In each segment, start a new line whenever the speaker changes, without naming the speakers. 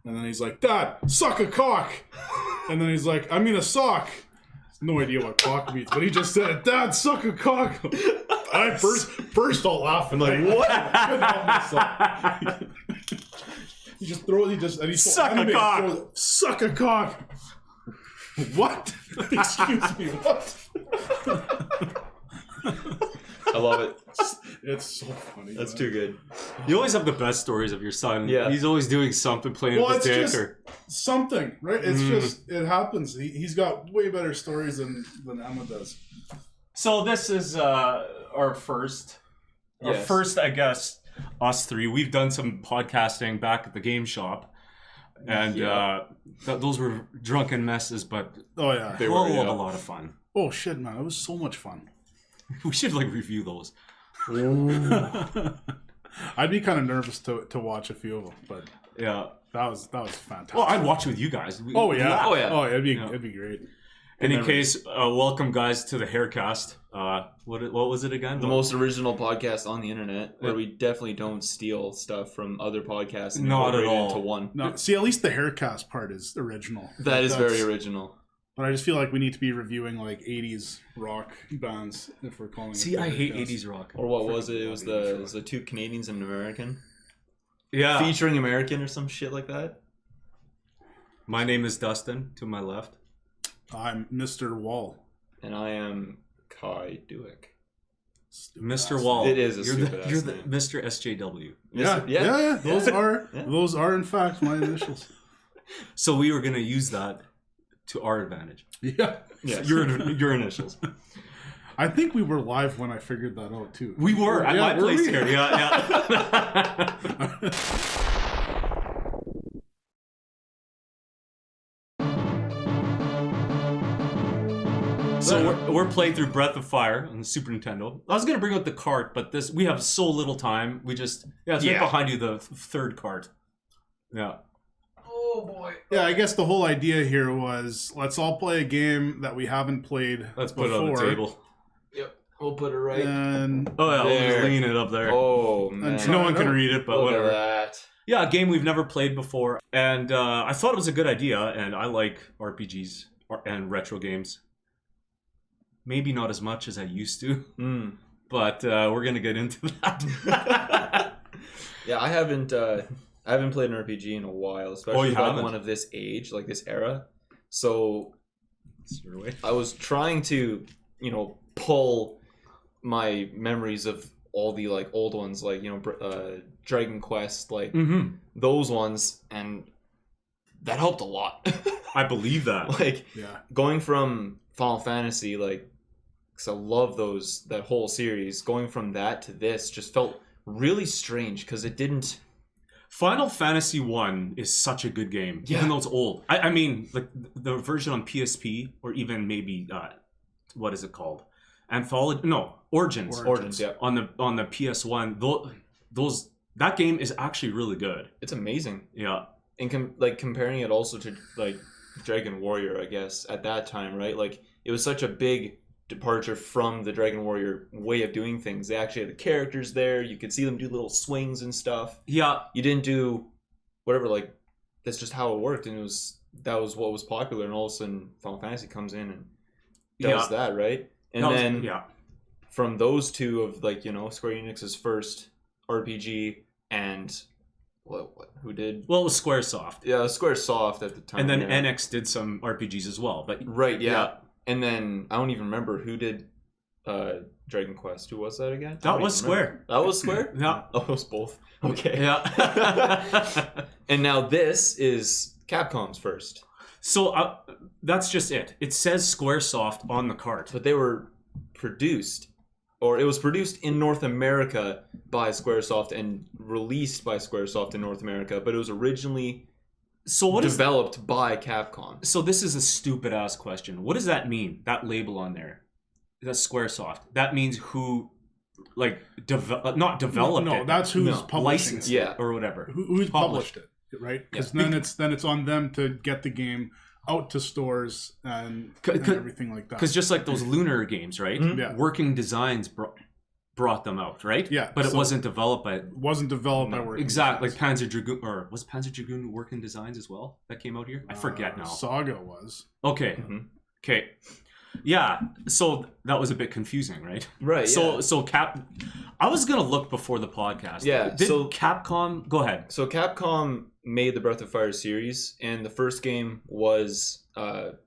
And then he's like, Dad, suck a cock. And then he's like, I mean a sock. No idea what cock means, but he just said, Dad, suck a cock. I first I'll laugh and like, what? He just throws, and he's
suck a cock.
Suck a cock. What? Excuse me, what?
I love it.
It's so funny.
That's too good.
You always have the best stories of your son.
Yeah.
He's always doing something, playing with the dick or
something, right? It's just, it happens. He's got way better stories than Emma does.
So this is our first, I guess, us three. We've done some podcasting back at the game shop. And those were drunken messes, but they were a lot of fun.
Oh shit, man. It was so much fun.
We should review those.
I'd be kind of nervous to watch a few of them, but
yeah,
that was fantastic.
Well, I'd watch with you guys.
It'd be great.
In any case, welcome guys to the Haircast. What was it again?
The most original podcast on the internet, where we definitely don't steal stuff from other podcasts and
not at all.
into one.
No, see, at least the Haircast part is original.
That's very original.
But I just feel like we need to be reviewing 80s rock bands if we're calling it.
See, I hate 80s rock.
Or what was it? It was the two Canadians and an American.
Yeah.
Featuring American or some shit like that.
My name is Dustin, to my left.
I'm Mr. Wall.
And I am Kai Duick.
Mr. Wall.
It is a stupid
You're the Mr. SJW.
Yeah. Those are in fact my initials.
So we were going to use that to our advantage.
Yeah.
Your initials.
I think we were live when I figured that out too.
We were at my place here. Yeah. So we're playing through Breath of Fire on the Super Nintendo. I was gonna bring out the cart, but we have so little time. It's right behind you, the third cart. Yeah.
Oh boy.
Yeah, I guess the whole idea here was let's all play a game that we haven't played.
Let's put it on the table.
Yep. We'll put it right.
And
we'll just lean it up there.
Oh man.
No one can read it, but
Look
whatever.
At that.
Yeah, a game we've never played before, and I thought it was a good idea. And I like RPGs and retro games. Maybe not as much as I used to, but we're gonna get into that.
Yeah, I haven't played an RPG in a while, especially one of this age, like this era. So I was trying to, pull my memories of all the old ones, Dragon Quest, those ones, and that helped a lot.
I believe that.
Going from Final Fantasy, because I love that whole series, going from that to this just felt really strange because it didn't.
Final Fantasy 1 is such a good game, even though it's old. I mean, the version on PSP, or even maybe, what is it called? Origins.
Origins, yeah.
On the PS1, that game is actually really good.
It's amazing.
Yeah.
And comparing it also to Dragon Warrior, I guess, at that time, right? It was such a big departure from the Dragon Warrior way of doing things. They actually had the characters there. You could see them do little swings and stuff.
Yeah.
You didn't do whatever, that's just how it worked, and that was what was popular, and all of a sudden Final Fantasy comes in and does that, right? And from those two of Square Enix's first RPG and who did?
Well, it was Squaresoft.
Yeah, Squaresoft at the time.
And then NX did some RPGs as well, but
yeah. And then I don't even remember who did Dragon Quest. Who was that again?
That was Square.
That was Square?
Yeah.
Oh, it was both. Okay.
Yeah.
And now this is Capcom's first.
So that's just it. It says Squaresoft on the cart.
But they were produced, or it was produced in North America by Squaresoft and released by Squaresoft in North America, but it was originally developed by Capcom.
So this is a stupid ass question. What does that mean? That label on there, that's Squaresoft. That means who, not developed it.
No, that's who's publishing it,
or whatever.
Who's published it, right? Because then it's on them to get the game out to stores and everything like that.
Because just like those Lunar games, right?
Yeah.
Working Designs brought them out, right?
Yeah,
but it
so-
wasn't developed by.
Wasn't developed by Working
Exactly,
Designs.
like Panzer Dragoon, or was Panzer Dragoon Working Designs as well that came out here? I forget now.
Saga was.
Okay, okay, yeah. So that was a bit confusing, right?
Right.
So I was gonna look before the podcast.
Yeah,
Did
so-
Capcom go ahead?
So Capcom made the Breath of Fire series, and the first game was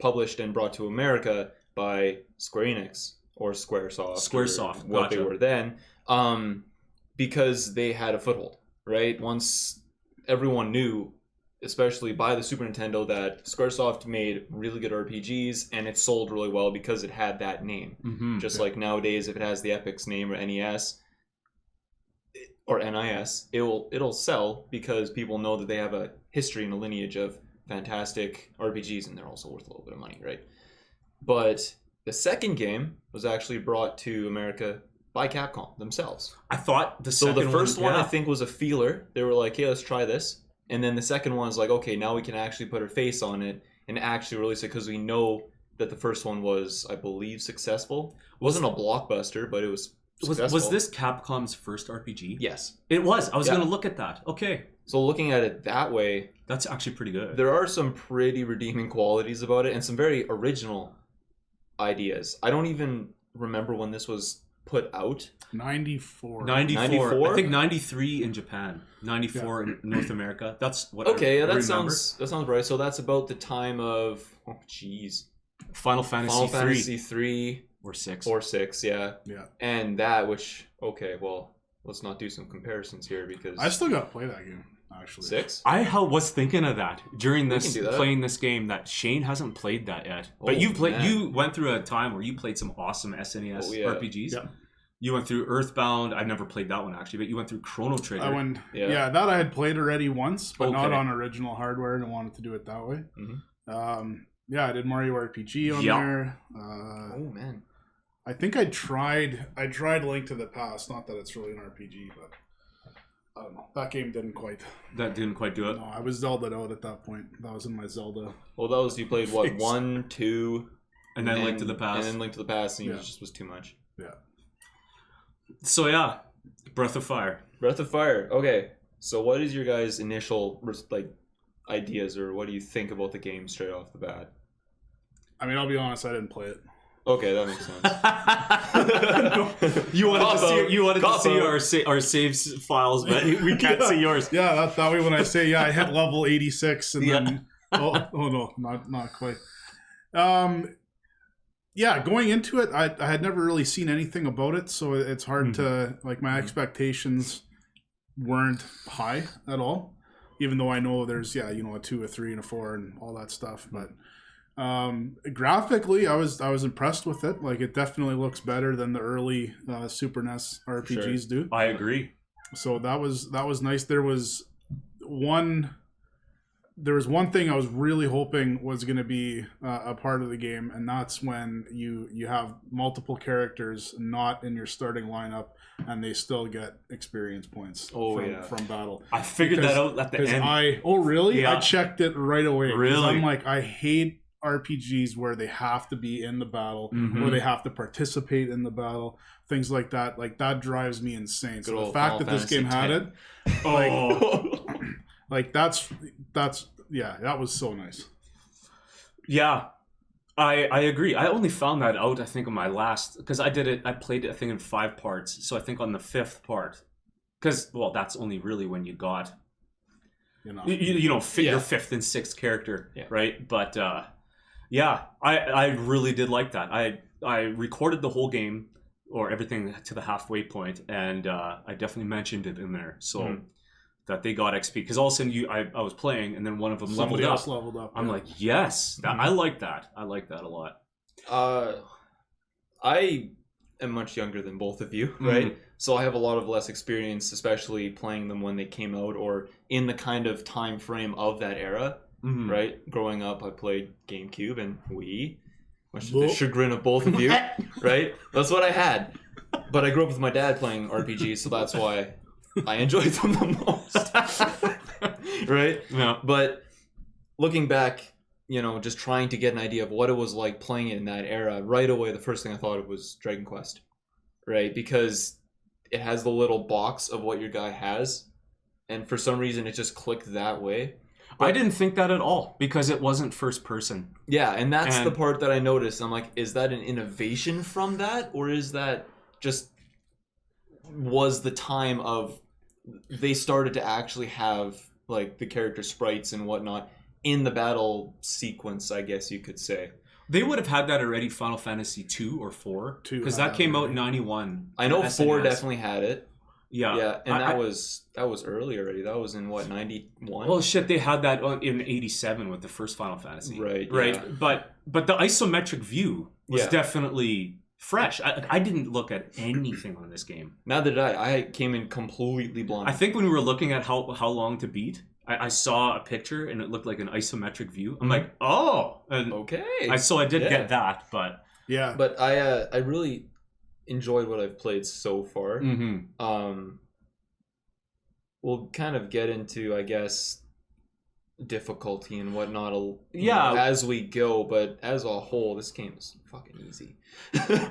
published and brought to America by Square-Enix or Squaresoft.
Squaresoft,
or what they
gotcha.
were then, because they had a foothold. Right. Once everyone knew, especially by the Super Nintendo, that Squaresoft made really good RPGs, and it sold really well because it had that name.
Mm-hmm.
Just like nowadays, if it has the Epic's name or NES or NIS, it'll sell because people know that they have a history and a lineage of fantastic RPGs, and they're also worth a little bit of money, right? But the second game was actually brought to America by Capcom themselves.
I thought the
So
second
the first one, I
yeah.
think, was a feeler. They were like, "Hey, let's try this." And then the second one is like, "Okay, now we can actually put our face on it and actually release it because we know that the first one was, I believe, successful. It wasn't a blockbuster, but it was successful."
Was this Capcom's first RPG?
Yes.
It was. I was
Yeah.
going to look at that. Okay.
So looking at it that way,
That's actually pretty good.
there are some pretty redeeming qualities about it and some very original ideas. I don't even remember when this was put out.
94.
94.
94?
I think 93 in Japan. 94 in North America. That's what
Okay, yeah,
I
that
remember.
sounds right. So that's about the time of, oh jeez,
Final Fantasy
Final
3
Fantasy 3
or 6.
or 6, yeah.
Yeah.
And that, which, okay, well, let's not do some comparisons here because
I still got to play that game, actually.
6?
was thinking of that during this
can do that.
playing this game that Shane hasn't played that yet. But
Oh,
you played
man.
you went through a time where you played some awesome SNES
Oh, yeah.
RPGs.
Yeah.
You went through Earthbound. I've never played that one actually, but you went through Chrono Trigger.
I went,
Yeah.
that I had played already once, but not
Okay.
on original hardware, and I wanted to do it that way.
Mhm.
Yeah, I did Mario RPG on
Yeah.
there.
Oh, man.
I think I tried Link to the Past. Not that it's really an RPG, but I don't know. That game didn't quite.
That didn't quite do it.
No, I was Zelda'd out at that point. That was in my Zelda.
Well, that was, you played, what,
Thanks.
1, 2...
And then Link to the
And
Past.
then Link to the Past, and
Yeah.
it just was too much.
Yeah.
So yeah, Breath of Fire.
Breath of Fire. Okay, so what is your guys' initial ideas, or what do you think about the game straight off the bat?
I mean, I'll be honest. I didn't play it.
Okay, that makes sense.
You wanted to
Cop
see
out.
our saves files, but we can't see yours.
Yeah, that way when I say I hit level 86 and
Yeah.
then oh no, not quite. Yeah, going into it, I had never really seen anything about it, so it's hard to my expectations weren't high at all. Even though I know there's a 2, a 3, and a 4 and all that stuff, but graphically, I was impressed with it. Like, it definitely looks better than the early Super NES RPGs do.
I agree.
So that was nice. There was one thing I was really hoping was going to be a part of the game, and that's when you have multiple characters not in your starting lineup, and they still get experience points from battle.
I figured that out at the end.
Really?
Yeah.
I checked it right away. 'Cause
Really?
I'm like, I hate RPGs where they have to be in the battle,
Mhm.
or they have to participate in the battle, things like that. Like, that drives me insane.
Good
So the
old
fact
Final
that this game
Fantasy
had
X.
it,
Oh,
like that's that was so nice.
yeah. I agree. I only found that out, I think, on my last, because I played it, I think, in 5 parts. So I think on the 5th part, because, well, that's only really when you got,
You know,
your 5th and 6th character,
Yeah.
right? But I really did like that. I recorded the whole game, or everything, to the halfway point, and I definitely mentioned it in there, so that they got XP. Because all of a sudden I was playing, and then one of them
somebody else
leveled up.
leveled up.
I'm
yeah.
like, yes, I like that. I like that a lot.
I am much younger than both of you, right? So I have a lot of less experience, especially playing them when they came out, or in the kind of time frame of that era,
Mhm.
right? Growing up, I played GameCube and Wii, much to the chagrin of both of you, right? That's what I had. But I grew up with my dad playing RPGs, so that's why I enjoyed them the most, right?
Yeah.
But looking back, just trying to get an idea of what it was like playing it in that era, right away, the first thing I thought of was Dragon Quest, right? Because it has the little box of what your guy has, and for some reason it just clicked that way.
But I didn't think that at all because it wasn't first person.
Yeah, and that's the part that I noticed. I'm like, is that an innovation from that, or is that just was the time of they started to actually have like the character sprites and whatnot in the battle sequence, I guess you could say.
They would have had that already Final Fantasy 2 or 4 because that came out in 91.
I know 4 definitely had it.
Yeah,
and that was early already. That was in what, 91?
Well, shit, they had that in 87 with the first Final Fantasy.
Right.
Yeah. But the isometric view was definitely fresh. I didn't look at anything on this game.
Neither did I. I came in completely blind.
I think when we were looking at how long to beat, I saw a picture and it looked like an isometric view. I'm like, oh, and
okay.
I did get that, but
yeah.
But I really enjoyed what I've played so far.
Mm-hmm.
We'll kind of get into, I guess, difficulty and whatnot as we go, but as a whole, this game is fucking easy.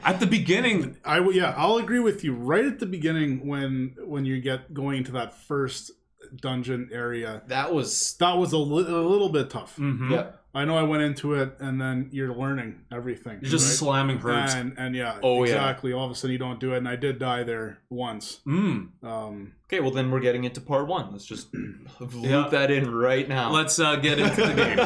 At the beginning,
I'll agree with you. Right at the beginning, when you get going to that first dungeon area,
that was
a little bit tough.
Mm-hmm.
Yeah.
I know I went into it, and then you're learning everything.
You're just slamming herbs.
And yeah,
exactly.
All of a sudden you don't do it, and I did die there once.
Okay, well then we're getting into part 1. Let's just loop that in right now.
Let's get into the game.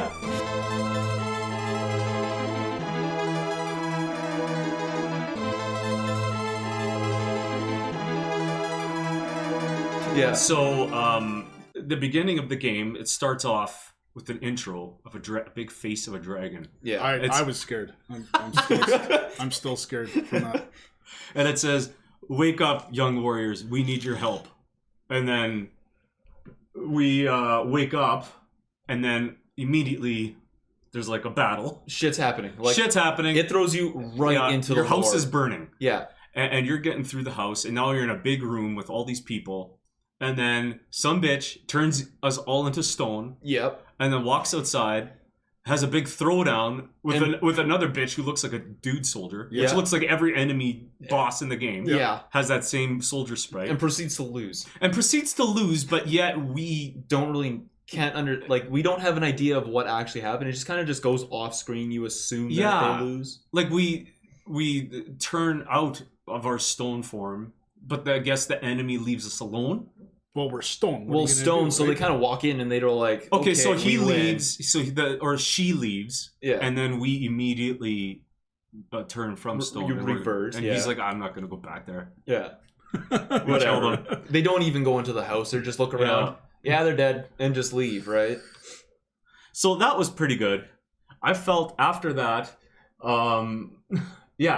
Yeah.
So, the beginning of the game, it starts off with an intro of a big face of a dragon.
Yeah,
I was scared. I'm still scared from that.
And it says, "Wake up, young warriors! We need your help." And then we wake up, and then immediately there's like a battle.
Shit's happening.
Shit's happening.
It throws you right into the
your house
lore.
is burning.
Yeah,
and you're getting through the house, and now you're in a big room with all these people. And then some bitch turns us all into stone.
Yep.
And then walks outside, has a big throwdown with another bitch who looks like a dude soldier.
Yeah.
Which looks like every enemy boss in the game.
Yeah.
Has that same soldier sprite.
And proceeds to lose.
But yet we
don't really we don't have an idea of what actually happened. It just kind of just goes off screen. You assume that they lose.
Like we turn out of our stone form, but I guess the enemy leaves us alone.
Well, we're stone.
So they kind of walk in and they're like,
okay, so he leaves, or she leaves,
yeah,
and then we immediately turn from stone.
You reverse,
and he's like, I'm not gonna go back there.
Yeah, whatever. They don't even go into the house. They just look around. Yeah, they're dead, and just leave. Right.
So that was pretty good. I felt after that,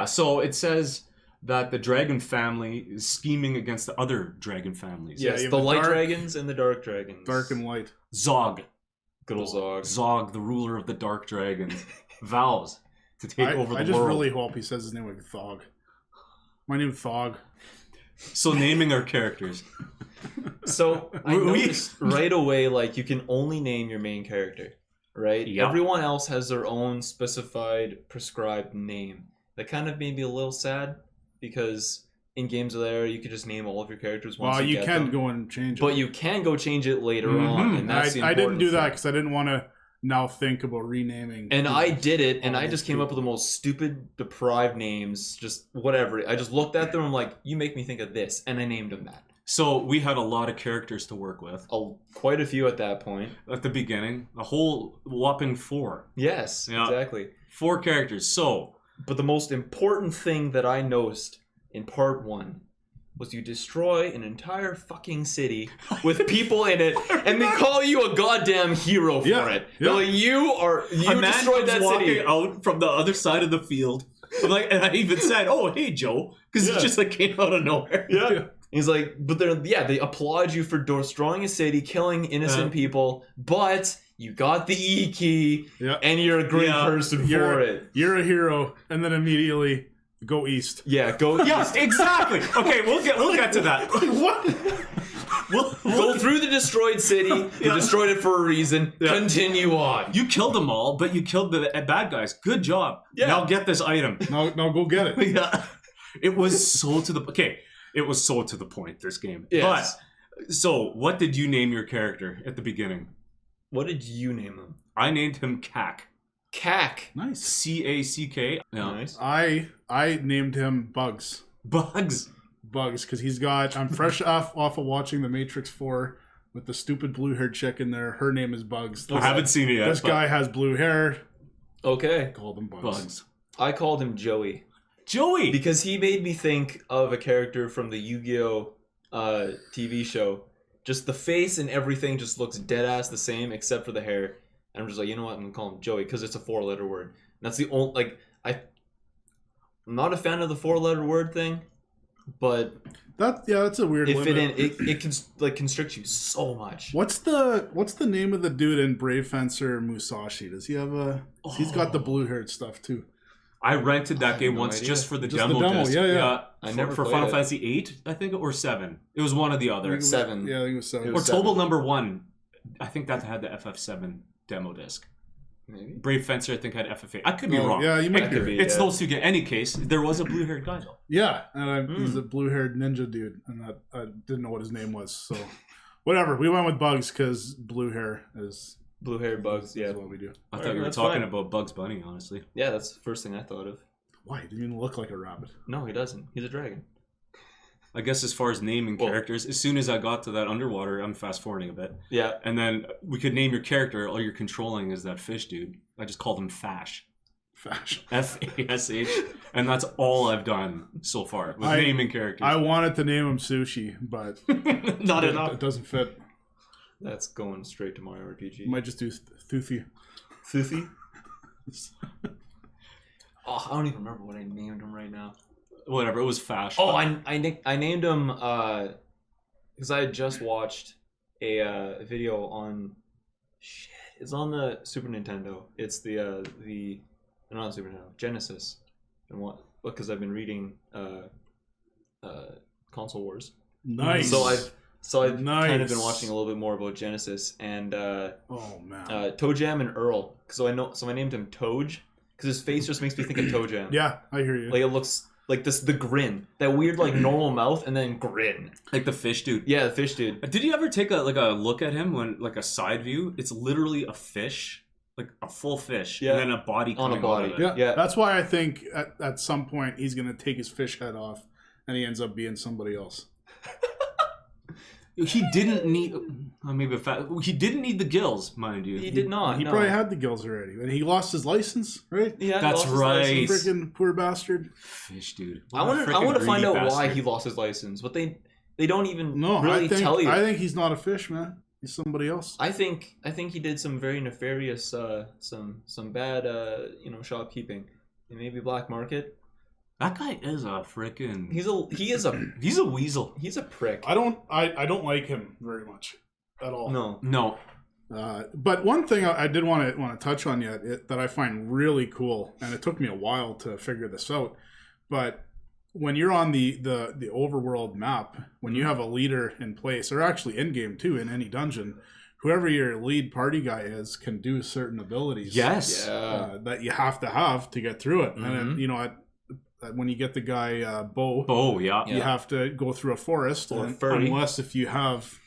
So it says that the dragon family is scheming against the other dragon families.
Yes, the light dragons and the dark dragons.
Dark and light.
Zog.
Good old Zog.
Zog, the ruler of the dark dragons, vows to take over the world.
I just really hope he says his name like Thog. My name's Thog.
So naming our characters.
So I noticed right away, like, you can only name your main character, right? Yep. Everyone else has their own specified, prescribed name. That kind of made me a little sad. Because in games of there, you could just name all of your characters once you get them.
Go and change it.
But you can go change it later on. And that's the
I didn't do that because I didn't want to now think about renaming.
And I did it, and I just came up with the most stupid, deprived names. Just whatever. I just looked at them and I'm like, you make me think of this. And I named them that.
So we had a lot of characters to work with.
Quite a few at that point.
At the beginning. A whole whopping 4.
Yes, exactly.
4 characters. So...
But the most important thing that I noticed in part 1 was you destroy an entire fucking city with people in it, and they call you a goddamn hero for it. Yeah. Like, you destroyed that city
out from the other side of the field. I'm like, and I even said, "Oh, hey, Joe," because it just like came out of nowhere.
Yeah. He's like, but they applaud you for destroying a city, killing innocent people, but you got the E key, and you're a great person for it.
You're a hero, and then immediately go east.
Yeah, go east.
Yeah, exactly. Okay, we'll get to that.
What?
We'll go through the destroyed city. You destroyed it for a reason. Yeah. Continue on.
You killed them all, but you killed the bad guys. Good job. Yeah. Now get this item.
Now go get it.
Yeah. It was so to the... Okay. It was so to the point, this game.
Yes.
But, so, what did you name your character at the beginning?
What did you name him?
I named him Cack.
Cack.
Nice.
C-A-C-K. Yeah.
Nice.
I named him Bugs.
Bugs,
because he's got... I'm fresh off of watching The Matrix 4 with the stupid blue-haired chick in there. Her name is Bugs.
I haven't seen it yet.
This guy has blue hair.
Okay.
Called him Bugs.
Bugs.
I called him Joey.
Joey!
Because he made me think of a character from the Yu-Gi-Oh! TV show. Just the face and everything just looks dead-ass the same except for the hair. And I'm just like, you know what? I'm going to call him Joey because it's a 4-letter word. And that's the only... Like, I'm not a fan of the 4-letter word thing, but...
That's a weird limit.
It can like constrict you so much.
What's the name of the dude in Brave Fencer Musashi? Does he have a... He's got the blue-haired stuff, too.
I rented that game once just for the demo disc.
Yeah.
I never for Final Fantasy 8, I think, or 7. It was one or the other.
7.
Yeah, I think it was 7.
Or Tobal number 1. I think that had the FF7 demo disc.
Maybe.
Brave Fencer, I think, had FF8. I could be wrong.
Yeah, you might
be.
It's those two games. Any case, there was a blue-haired guy, though.
Yeah, and he's a blue-haired ninja dude, and I didn't know what his name was, so... Whatever, we went with Bugs, because blue hair is...
Blue-haired Bugs, yeah.
Is what we do.
I thought you were talking about Bugs Bunny, honestly.
Yeah, that's the first thing I thought of.
Why? He didn't even look like a rabbit.
No, he doesn't. He's a dragon.
I guess as far as naming characters, as soon as I got to that underwater, I'm fast-forwarding a bit.
Yeah.
And then we could name your character, all you're controlling is that fish dude. I just called him Fash.
Fash.
F-A-S-H. And that's all I've done so far with naming characters.
I wanted to name him Sushi, but...
Not enough.
It doesn't fit.
That's going straight to my RPG.
Might just do Thuthi.
Thuthi? I don't even remember what I named him right now.
Whatever, it was Fash.
Oh, I named him because I had just watched a video on it's on the Super Nintendo. It's the not Super Nintendo, Genesis, and what because I've been reading Console Wars.
Nice.
So I've kind of been watching a little bit more about Genesis and
oh man,
Toe Jam and Earl. So I named him Toge because his face just makes me think of Toe Jam.
Yeah, I hear you.
Like it looks like the grin, that weird like normal mouth, and then grin.
Like the fish dude.
Yeah, the fish dude.
Did you ever take a look at him when like a side view? It's literally a fish, like a full fish, and then a body coming out of it.
Yeah, that's why I think at some point he's gonna take his fish head off, and he ends up being somebody else.
He didn't need he didn't need the gills, mind you.
He did not.
He probably had the gills already, and he lost his license, right?
Yeah,
that's right.
Freaking poor bastard.
Fish dude.
I want to find out why he lost his license, but they don't even really tell you.
I think he's not a fish, man. He's somebody else.
I think he did some very nefarious, some bad, shopkeeping, and maybe black market.
That guy is a freaking.
He's a
weasel.
He's a prick.
I don't like him very much at all.
No.
But one thing I did want to touch on that I find really cool, and it took me a while to figure this out, but when you're on the overworld map, when you have a leader in place, or actually in game too, in any dungeon, whoever your lead party guy is can do certain abilities.
Yes.
That you have to get through it, and when you get the guy Bo,
you
have to go through a forest, unless if you have.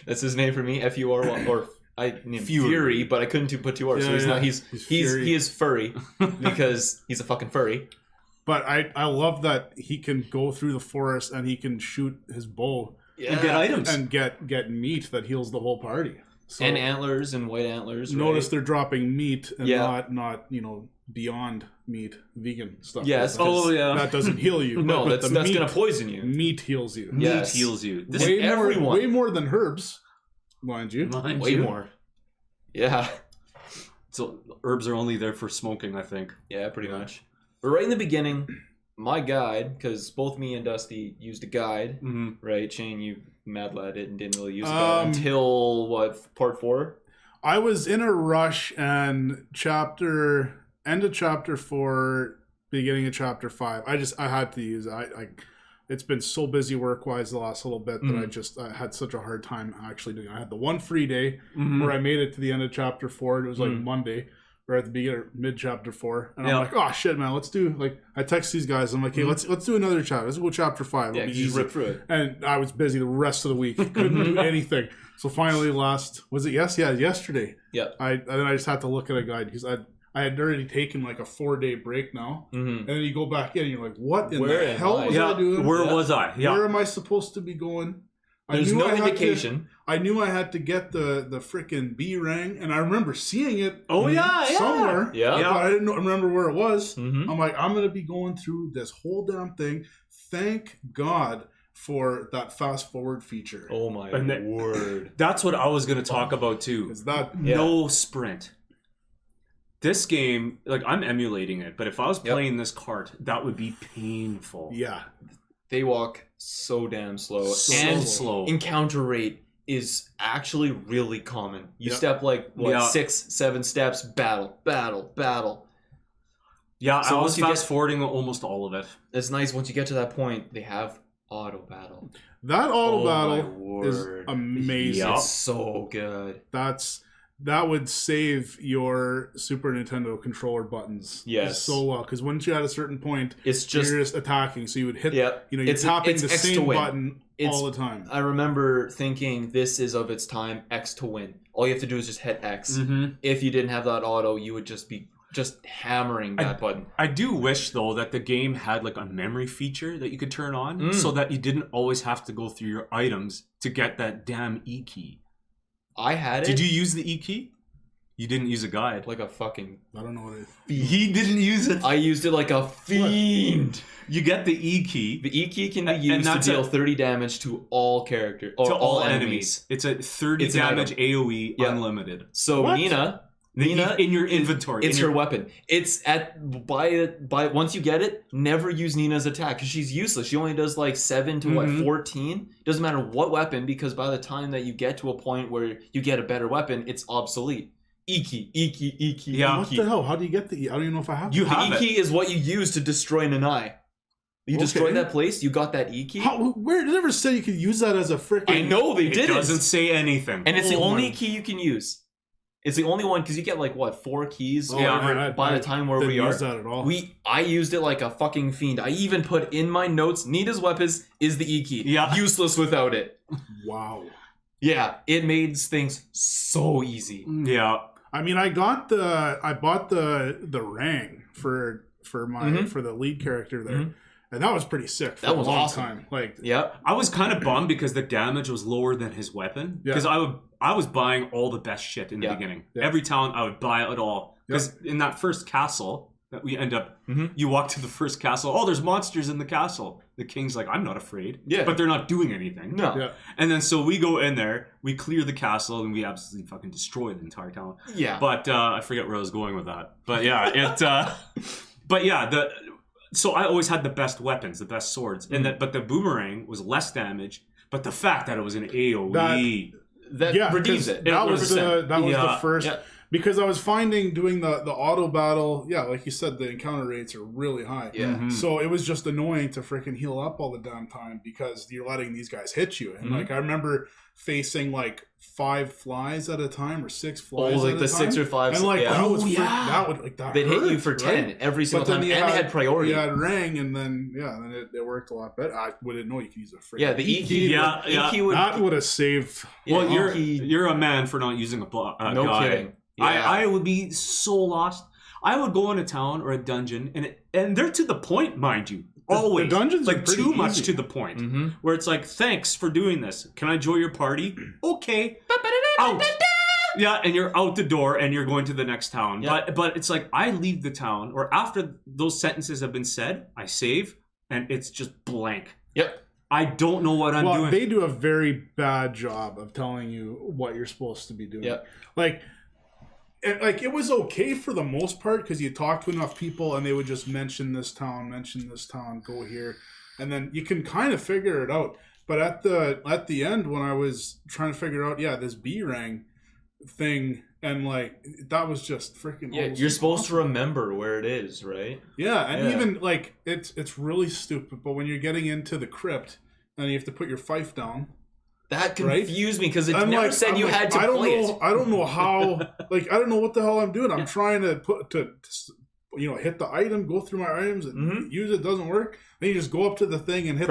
That's his name for me. F-U-R-Y, or I named Fury, but I couldn't put 2 R's. So he's not. He is furry because he's a fucking furry.
But I love that he can go through the forest and he can shoot his bow
and get items
and get meat that heals the whole party. So
and antlers and white antlers.
Notice they're dropping meat and not beyond meat vegan stuff.
Yes.
That doesn't heal you.
No, that's gonna poison you.
Meat heals you.
Yes.
Meat heals you.
Way more than herbs, mind you.
Way more. Yeah.
So herbs are only there for smoking, I think.
Yeah, pretty much. But right in the beginning, my guide, because both me and Dusty used a guide, right? Shane, you mad lad it and didn't really use a guide until part 4?
I was in a rush, and end of chapter 4, beginning of chapter 5. I had to use it. It's been so busy work-wise the last little bit that I had such a hard time actually doing it. I had the one free day where I made it to the end of chapter 4. It was like Monday. or at the beginning, mid chapter 4, and I'm like, oh shit, man, let's do like. I text these guys. I'm like, hey, let's do another chapter. Let's go chapter 5. It'll be easy.
Rip through it.
And I was busy the rest of the week. Couldn't do anything. So finally, yesterday.
Yeah.
And then I just had to look at a guide because I had already taken like a 4-day break now, and then you go back in and you're like, what in the hell was I doing?
Where was I? Yeah.
Where am I supposed to be going?
There's no indication.
I knew I had to get the freaking B ring, and I remember seeing it. Somewhere.
Yeah.
But I didn't remember where it was.
Mm-hmm.
I'm like, I'm gonna be going through this whole damn thing. Thank God for that fast forward feature.
Oh my word!
That's what I was gonna talk about too.
Is that
no sprint? This game, like I'm emulating it, but if I was playing this cart, that would be painful.
Yeah.
They walk so damn slow.
Slow.
Encounter rate is actually really common. You step like 6-7 steps, battle.
Yeah,
so
I was fast forwarding almost all of it.
It's nice once you get to that point, they have auto battle.
That auto battle is amazing.
It's so good.
That would save your Super Nintendo controller buttons so well, because once you're at a certain point, you're just attacking. So you would hit, you're tapping the same button all the time.
I remember thinking this is of its time, X to win. All you have to do is just hit X.
Mm-hmm.
If you didn't have that auto, you would just be hammering that button.
I do wish though that the game had like a memory feature that you could turn on, so that you didn't always have to go through your items to get that damn E key.
I had it.
Did you use the E key? You didn't use a guide.
Like a fucking...
I don't know what it
is.
He didn't use it.
I used it like a fiend.
You get the E key.
The E key can be used to deal 30 damage to all characters.
To all enemies. It's a 30 damage AoE unlimited.
So Nina
in your inventory.
It's her weapon. It's once you get it, never use Nina's attack because she's useless. She only does like 7 to 14. Doesn't matter what weapon, because by the time that you get to a point where you get a better weapon, it's obsolete. E key.
Yeah. What the hell? How do you get the E? I don't even know if I have
the E key is what you use to destroy Nanai. You destroy that place, you got that E key.
Where did it ever say you could use that as a freaking...
I know they did.
It doesn't say anything.
And it's the only key you can use. It's the only one, because you get like 4 keys by the time where we are.
Use that at all.
I used it like a fucking fiend. I even put in my notes, Nina's weapons is the E key.
Yeah.
Useless without it.
Wow.
Yeah, it made things so easy.
Yeah.
I mean, I bought the Rang for the lead character there. And that was pretty sick for a long time. Like,
I was kind of bummed because the damage was lower than his weapon. Because I was buying all the best shit in the beginning. Every town I would buy it all. Because in that first castle that we end up, you walk to the first castle. Oh, there's monsters in the castle. The king's like, I'm not afraid. But they're not doing anything.
No. Yeah.
And then so we go in there, we clear the castle, and we absolutely fucking destroy the entire town.
Yeah.
But I forget where I was going with that. But yeah, so I always had the best weapons, the best swords, but the boomerang was less damage. But the fact that it was an AOE
that redeems it.
That was the first. Yeah. Because I was finding doing the auto battle, like you said, the encounter rates are really high.
Yeah.
So it was just annoying to freaking heal up all the damn time because you're letting these guys hit you. And like I remember facing like 5 flies at a time or 6 flies.
Oh, like the 6 or 5.
And like that would
they'd hit you for 10 every single time, and they had priority.
You had Rang, and then it worked a lot better. I wouldn't know you could use a freaking
the E key.
That would have saved.
Well, you're a man for not using a guy.
No kidding.
Yeah. I would be so lost. I would go in a town or a dungeon, and they're to the point, mind you. Always.
The dungeons
like
are pretty
too
easy.
much to the point. Where it's like, thanks for doing this. Can I join your party? Okay. Out. Yeah, and you're out the door and you're going to the next town. Yep. But it's like I leave the town, or after those sentences have been said, I save, and it's just blank.
Yep.
I don't know what I'm doing.
They do a very bad job of telling you what you're supposed to be doing.
Yep.
Like it was okay for the most part because you talk to enough people and they would just mention this town, go here, and then you can kind of figure it out. But at the end, when I was trying to figure out this B-Rang thing, and like that was just freaking
you're supposed to remember where it is, right?
Even like it's really stupid, but when you're getting into the crypt and you have to put your fife down
That confused me because it never said you had to play it.
I don't know how. Like, I don't know what the hell I'm doing. I'm trying to hit the item, go through my items, and use it. Doesn't work. Then you just go up to the thing and hit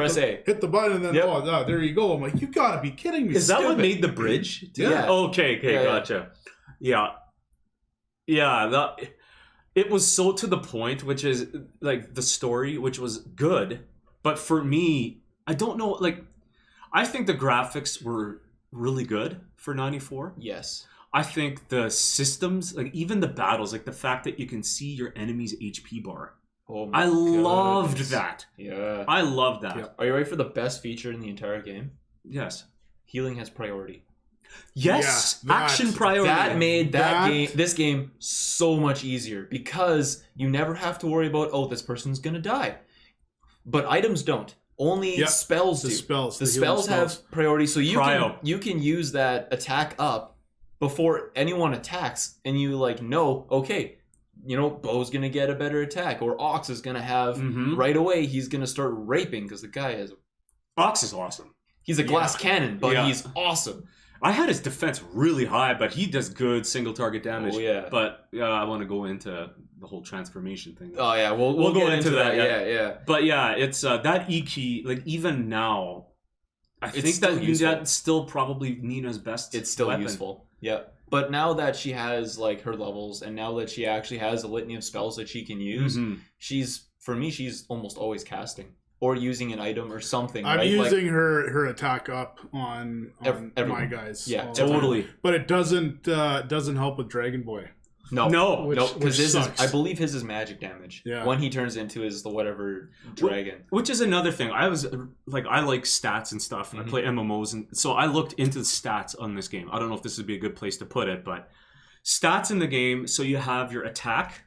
the button, and then there you go. I'm like, you gotta be kidding me.
Is that what made the bridge?
Yeah.
Okay, gotcha. Yeah. It was so to the point, which is like the story, which was good, but for me, I don't know. Like, I think the graphics were really good for 94.
Yes.
I think the systems, like even the battles, like the fact that you can see your enemy's HP bar.
Oh my
loved that.
Yeah.
I loved that.
Yeah. Are you ready for the best feature in the entire game?
Yes.
Healing has priority.
Yes. Action priority.
That made this game so much easier because you never have to worry about, this person's going to die. But items don't. Only spells do. The spells have priority, so you can use that attack up before anyone attacks, and you Bo's gonna get a better attack, or Ox is gonna have right away. He's gonna start raping because the guy is.
Ox is awesome.
He's a glass cannon, but he's awesome.
I had his defense really high, but he does good single target damage.
Oh yeah.
But I want to go into the whole transformation thing.
Oh yeah, we'll go into that. Yeah.
But yeah, it's that E key. Like even now, I think that's still probably Nina's best.
It's still
weapon.
Useful. Yeah. But now that she has like her levels, and now that she actually has a litany of spells that she can use, she's almost always casting or using an item or something.
I'm using her attack up on my guys.
Yeah, totally.
But it doesn't help with Dragon Boy.
No, because I believe his is magic damage.
Yeah.
When he turns into the whatever dragon.
Which is another thing. I like stats and stuff. I play MMOs, and so I looked into the stats on this game. I don't know if this would be a good place to put it, but stats in the game. So you have your attack,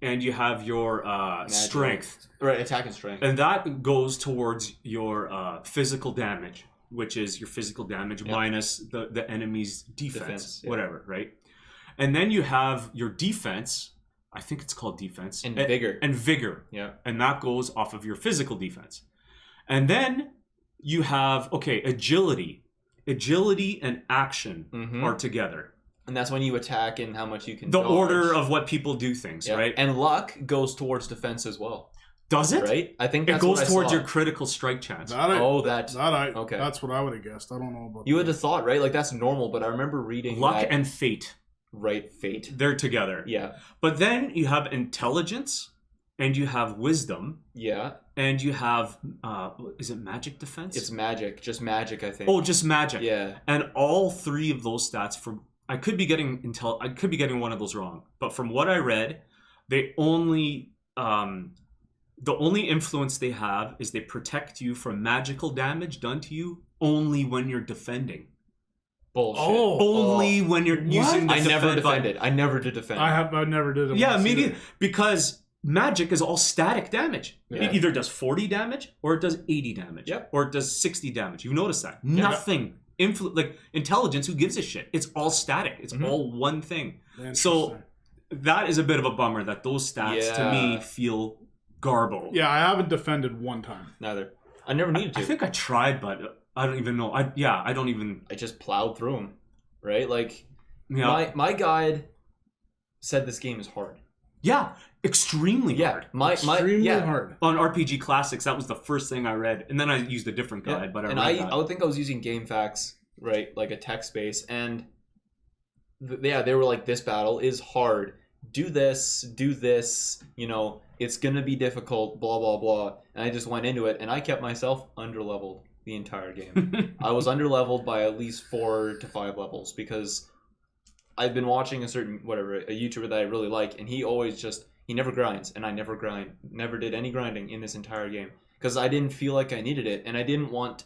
and you have your strength.
Right, attack and strength.
And that goes towards your physical damage, which is your physical damage minus the enemy's defense. Whatever, right? And then you have your defense. I think it's called defense.
And vigor.
And vigor.
Yeah.
And that goes off of your physical defense. And then you have, agility. Agility and action are together.
And that's when you attack and how much you can
The
dodge.
order of what people do things, right?
And luck goes towards defense as well.
Does it?
Right? I think that's
it goes towards your critical strike chance.
Okay.
That's what I would have guessed. I don't know about
you would have thought, right? Like that's normal, but I remember reading
luck and fate.
Right, fate.
They're together.
Yeah.
But then you have intelligence, and you have wisdom.
Yeah.
And you have, is it magic defense?
It's magic. Just magic, I think.
Oh, just magic.
Yeah.
And all three of those stats, I could be getting one of those wrong, but from what I read, they only, the only influence they have is they protect you from magical damage done to you only when you're defending.
Bullshit.
Only when you're using the
I never defended.
Button.
I never did defend.
I never did.
Yeah, immediately because magic is all static damage. Yeah. It either does 40 damage or it does 80 damage.
Yep.
Or it does 60 damage. You've noticed that. Yeah. Nothing. Like intelligence, who gives a shit? It's all static. It's all one thing. So that is a bit of a bummer that those stats to me feel garbled.
Yeah, I haven't defended one time.
Neither. I never needed to.
I think I tried, but I don't even know. I just
plowed through them, right? Like, my guide said this game is hard.
Yeah, extremely hard.
Extremely hard.
On RPG Classics, that was the first thing I read, and then I used a different guide. But
I would think I was using GameFAQs, right, like a text base, and they were like, this battle is hard. Do this, it's gonna be difficult, blah blah blah. And I just went into it, and I kept myself underleveled the entire game. I was underleveled by at least 4 to 5 levels because I've been watching a YouTuber that I really like, and he never grinds, and I never grind. Never did any grinding in this entire game because I didn't feel like I needed it, and I didn't want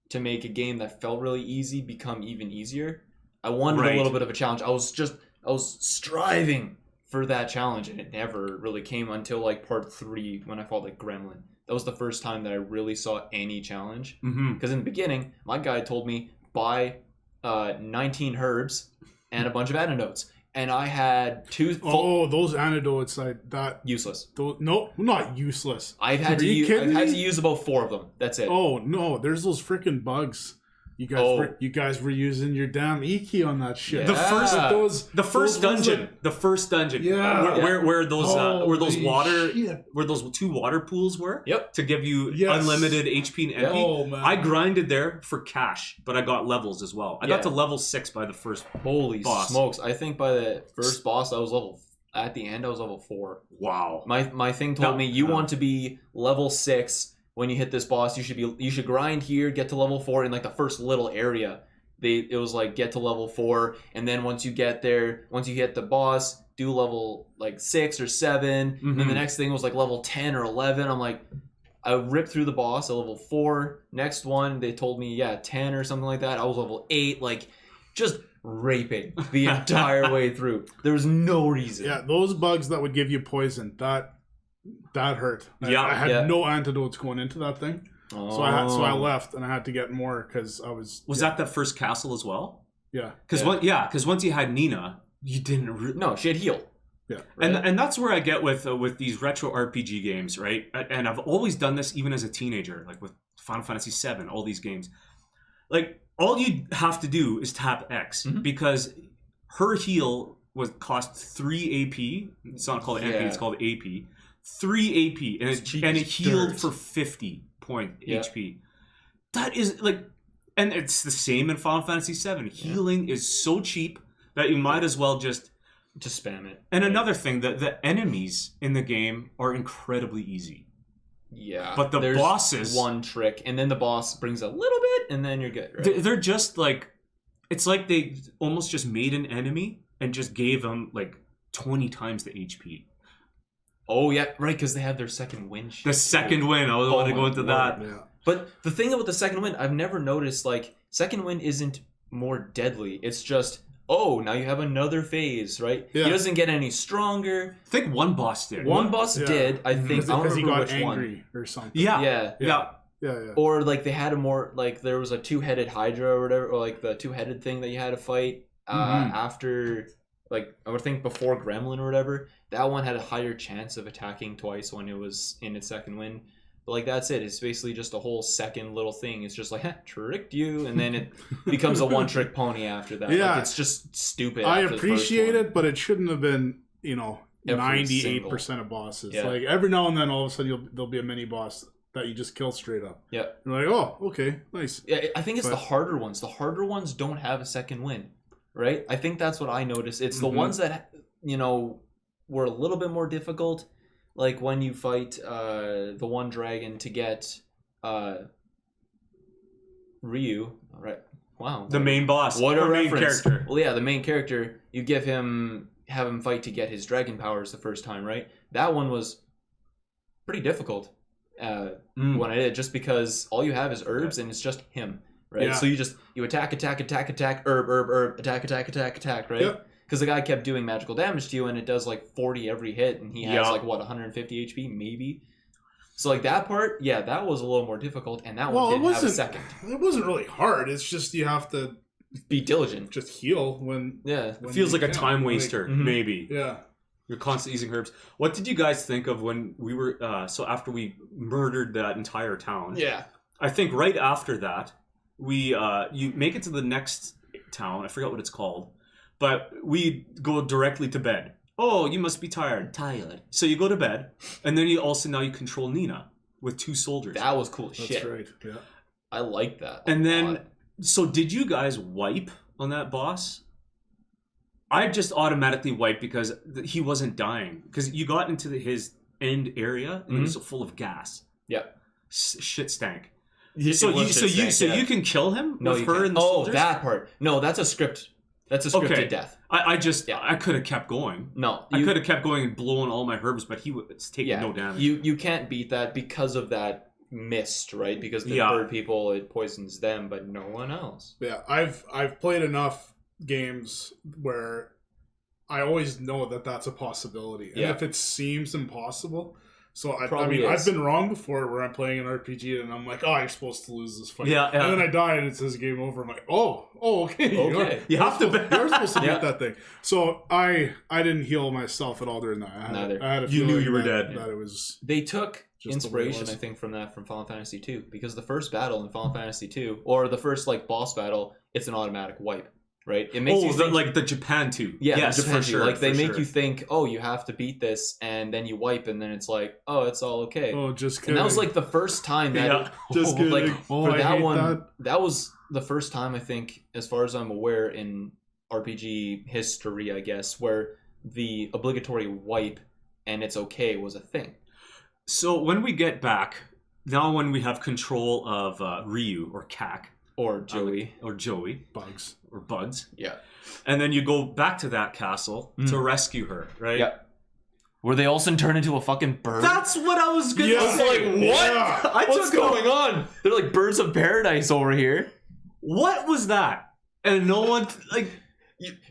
to make a game that felt really easy become even easier. I wanted a little bit of a challenge. I was striving for that challenge, and it never really came until like part 3 when I fought like Gremlin. That was the first time that I really saw any challenge. Because in the beginning, my guy told me buy 19 herbs and a bunch of antidotes, and I had 2.
Those antidotes like that
useless.
No, not useless.
I've had to use about 4 of them. That's it.
Oh no, there's those freaking bugs You guys were using your damn E key on that shit.
The first dungeon. Yeah. Where those two water pools were.
Yep.
To give you unlimited HP and MP. Oh, man. I grinded there for cash, but I got levels as well. I got to level 6 by the first
Holy
boss.
Smokes. I think by the first boss I was level 4.
Wow.
My thing told me you want to be level 6 when you hit this boss. You should grind here, get to level 4 in like the first little area. It was like get to level 4, and then once you get there, once you hit the boss, do level like 6 or 7. Mm-hmm. And then the next thing was like level 10 or 11. I'm like, I ripped through the boss at level 4. Next one, they told me 10 or something like that. I was level 8, like just raping the entire way through. There was no reason.
Yeah, those bugs that would give you poison, that hurt. I had no antidotes going into that thing. So I left and I had to get more because I was.
Was that the first castle as well?
Yeah.
Because once you had Nina, you didn't.
No, she had heal.
Yeah.
Right. And that's where I get with these retro RPG games, right? And I've always done this even as a teenager, like with Final Fantasy VII, all these games. Like all you have to do is tap X because her heal cost 3 AP. It's not called MP, it's called AP. 3 AP, and it healed for 50 point HP. That is like, and it's the same in Final Fantasy VII. Healing is so cheap that you might as well just
spam it.
And another thing, the enemies in the game are incredibly easy.
Yeah,
but there's bosses,
one trick, and then the boss brings a little bit, and then you're good. Right?
They're just like, it's like they almost just made an enemy and just gave them like 20 times the HP.
Oh, yeah, right, because they have their second wind.
The second wind, I was going to go into that.
Yeah.
But the thing about the second wind, I've never noticed, like, second wind isn't more deadly. It's just, now you have another phase, right? Yeah. He doesn't get any stronger.
I think one boss did.
One boss did, I think. I don't remember
he got
which
angry
one.
Or something.
Yeah.
Or, like, they had a more, like, there was a two-headed Hydra or whatever, or, like, the two-headed thing that you had to fight after... Like, I would think before Gremlin or whatever, that one had a higher chance of attacking twice when it was in its second wind. But, like, that's it. It's basically just a whole second little thing. It's just like, tricked you, and then it becomes a one-trick pony after that.
Yeah.
Like, it's just stupid.
I appreciate it, but it shouldn't have been, 98% of bosses. Yeah. Like, every now and then, all of a sudden, there'll be a mini-boss that you just kill straight up.
Yeah.
You're like, oh, okay, nice.
Yeah, I think it's the harder ones. The harder ones don't have a second wind. Right? I think that's what I noticed. It's the ones that, were a little bit more difficult. Like when you fight the one dragon to get Ryu. Right. Wow.
The main boss.
What a
main
reference.
Character.
Well, yeah, the main character. You have him fight to get his dragon powers the first time, right? That one was pretty difficult when I did, just because all you have is herbs and it's just him. Right, so you attack, herb, attack, right?
Yep.
Because the guy kept doing magical damage to you, and it does like 40 every hit, and he has 150 HP maybe. So like that part, that was a little more difficult, and that one didn't have a second.
It wasn't really hard. It's just you have to
be diligent,
just heal when.
Yeah,
it feels like a time waster, maybe.
Yeah.
You're constantly using herbs. What did you guys think of when we were? So after we murdered that entire town.
Yeah.
I think right after that. You make it to the next town. I forgot what it's called, but we go directly to bed. Oh, you must be tired. So you go to bed, and then now you control Nina with 2 soldiers.
That was cool. Shit.
That's right. Yeah.
I like that.
And then, so did you guys wipe on that boss? I just automatically wiped because he wasn't dying. Because you got into his end area and it was full of gas.
Yeah.
Shit stank.
So
you can kill him with her and the soldiers?
That part. No, that's a script. That's a scripted death.
I could have kept going.
No,
I could have kept going and blowing all my herbs, but he was taking no damage.
You can't beat that because of that mist, right? Because the bird people, it poisons them, but no one else.
Yeah, I've played enough games where I always know that that's a possibility, and if it seems impossible. So I mean, I've been wrong before where I'm playing an RPG and I'm like, oh, you're supposed to lose this fight.
Yeah.
And then I die and it says game over. I'm like, okay.
You have to.
You're supposed to beat that thing. So I didn't heal myself at all during that.
Neither.
I had a
You knew you were dead.
That it was.
They took inspiration, I think, from Final Fantasy 2, because the first battle in Final Fantasy 2, or the first like boss battle, it's an automatic wipe. Right, it makes you think,
like the Japan 2.
Yeah,
yes,
Japan
for
2.
sure.
Like they make you think, oh, you have to beat this, and then you wipe, and then it's like, oh, it's all okay.
Oh, just kidding.
And that was like the first time that,
just kidding.
Like for
I
that
hate
one, that was the first time I think, as far as I'm aware, in RPG history, I guess, where the obligatory wipe and it's okay was a thing.
So when we get back, now when we have control of Ryu or Kak.
Or Joey.
Bugs.
Or Bugs.
Yeah.
And then you go back to that castle to rescue her, right?
Yeah. Where they also turn into a fucking bird.
That's what I was gonna say.
I was like, what?
Yeah.
What's going on? They're like birds of paradise over here.
What was that? And no one, like...